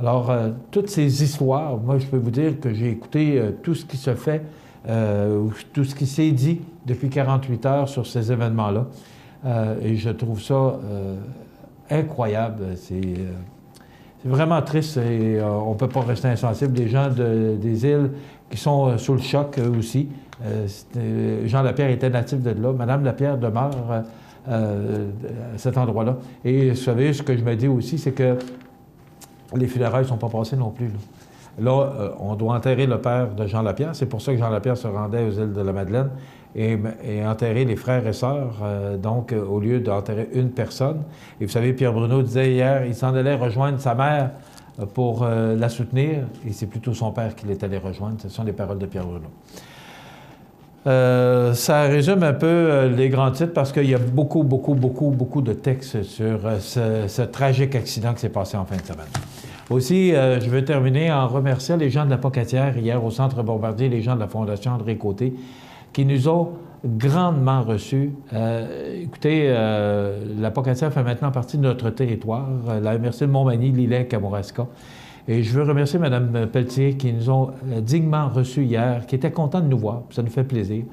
Alors, toutes ces histoires, moi, je peux vous dire que j'ai écouté tout ce qui se fait, tout ce qui s'est dit depuis 48 heures sur ces événements-là. Et je trouve ça incroyable. C'est vraiment triste et on ne peut pas rester insensible. Les gens des îles qui sont sous le choc aussi. Jean Lapierre était natif de là. Madame Lapierre demeure à cet endroit-là. Et vous savez, ce que je me dis aussi, c'est que les funérailles ne sont pas passées non plus. Là, on doit enterrer le père de Jean Lapierre. C'est pour ça que Jean Lapierre se rendait aux îles de la Madeleine et enterrer les frères et sœurs, donc au lieu d'enterrer une personne. Et vous savez, Pierre Bruno disait hier, il s'en allait rejoindre sa mère pour la soutenir, et c'est plutôt son père qu'il est allé rejoindre. Ce sont les paroles de Pierre Bruno. Ça résume un peu les grands titres parce qu'il y a beaucoup de textes sur ce tragique accident qui s'est passé en fin de semaine. Aussi, je veux terminer en remerciant les gens de la Pocatière hier au Centre Bombardier, les gens de la Fondation André Côté, qui nous ont grandement reçus. Écoutez, la Pocatière fait maintenant partie de notre territoire, la MRC de Montmagny, Lillet, Kamouraska. Et je veux remercier Mme Pelletier qui nous ont dignement reçus hier, qui était contente de nous voir. Ça nous fait plaisir.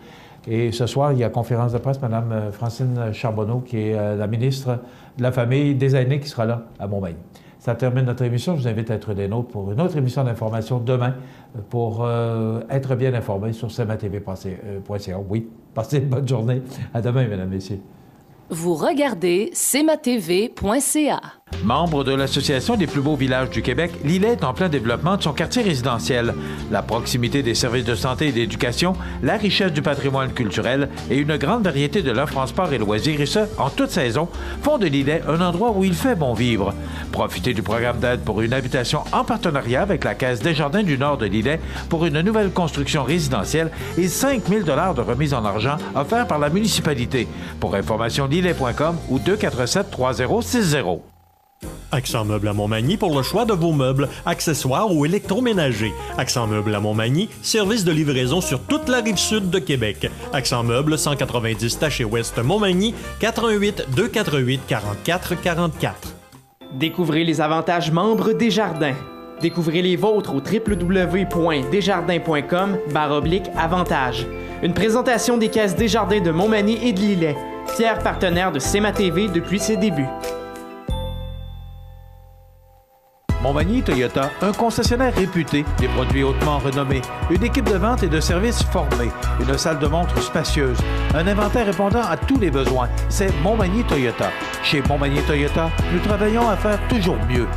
Et ce soir, il y a conférence de presse, Mme Francine Charbonneau, qui est la ministre de la Famille des aînés, qui sera là à Montmagny. Ça termine notre émission. Je vous invite à être des nôtres pour une autre émission d'information demain pour être bien informé sur cmatv.ca. Oui, passez une bonne journée. À demain, mesdames, messieurs. Vous regardez cmatv.ca. Membre de l'Association des plus beaux villages du Québec, Lillet est en plein développement de son quartier résidentiel. La proximité des services de santé et d'éducation, la richesse du patrimoine culturel et une grande variété de l'offre en sport et loisirs, et ce, en toute saison, font de Lillet un endroit où il fait bon vivre. Profitez du programme d'aide pour une habitation en partenariat avec la Caisse Desjardins du Nord de Lillet pour une nouvelle construction résidentielle et 5 000 $ de remise en argent offerts par la municipalité. Pour information, lillet.com ou 247-3060. Accent Meubles à Montmagny pour le choix de vos meubles, accessoires ou électroménagers. Accent Meubles à Montmagny, service de livraison sur toute la rive sud de Québec. Accent Meubles, 190 Taché Ouest Montmagny, 418 248 44 44. Découvrez les avantages membres Desjardins. Découvrez les vôtres au www.desjardins.com/avantages. Une présentation des caisses Desjardins de Montmagny et de Lillet, fiers partenaires de CMA-TV depuis ses débuts. Montmagny Toyota, un concessionnaire réputé, des produits hautement renommés, une équipe de vente et de services formée, une salle de montre spacieuse, un inventaire répondant à tous les besoins. C'est Montmagny Toyota. Chez Montmagny Toyota, nous travaillons à faire toujours mieux.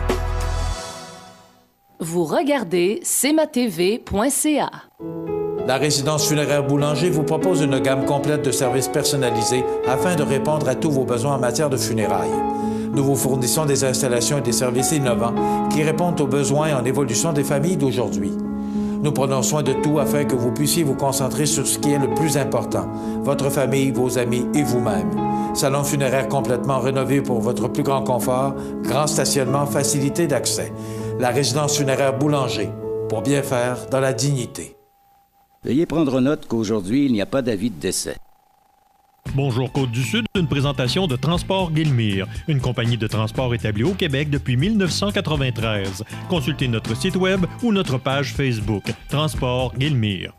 Vous regardez cmatv.ca. La résidence funéraire Boulanger vous propose une gamme complète de services personnalisés afin de répondre à tous vos besoins en matière de funérailles. Nous vous fournissons des installations et des services innovants qui répondent aux besoins en évolution des familles d'aujourd'hui. Nous prenons soin de tout afin que vous puissiez vous concentrer sur ce qui est le plus important, votre famille, vos amis et vous-même. Salon funéraire complètement rénové pour votre plus grand confort, grand stationnement, facilité d'accès. La résidence funéraire Boulanger, pour bien faire dans la dignité. Veuillez prendre note qu'aujourd'hui, il n'y a pas d'avis de décès. Bonjour Côte-du-Sud, une présentation de Transport Guillemire, une compagnie de transport établie au Québec depuis 1993. Consultez notre site web ou notre page Facebook, Transport Guillemire.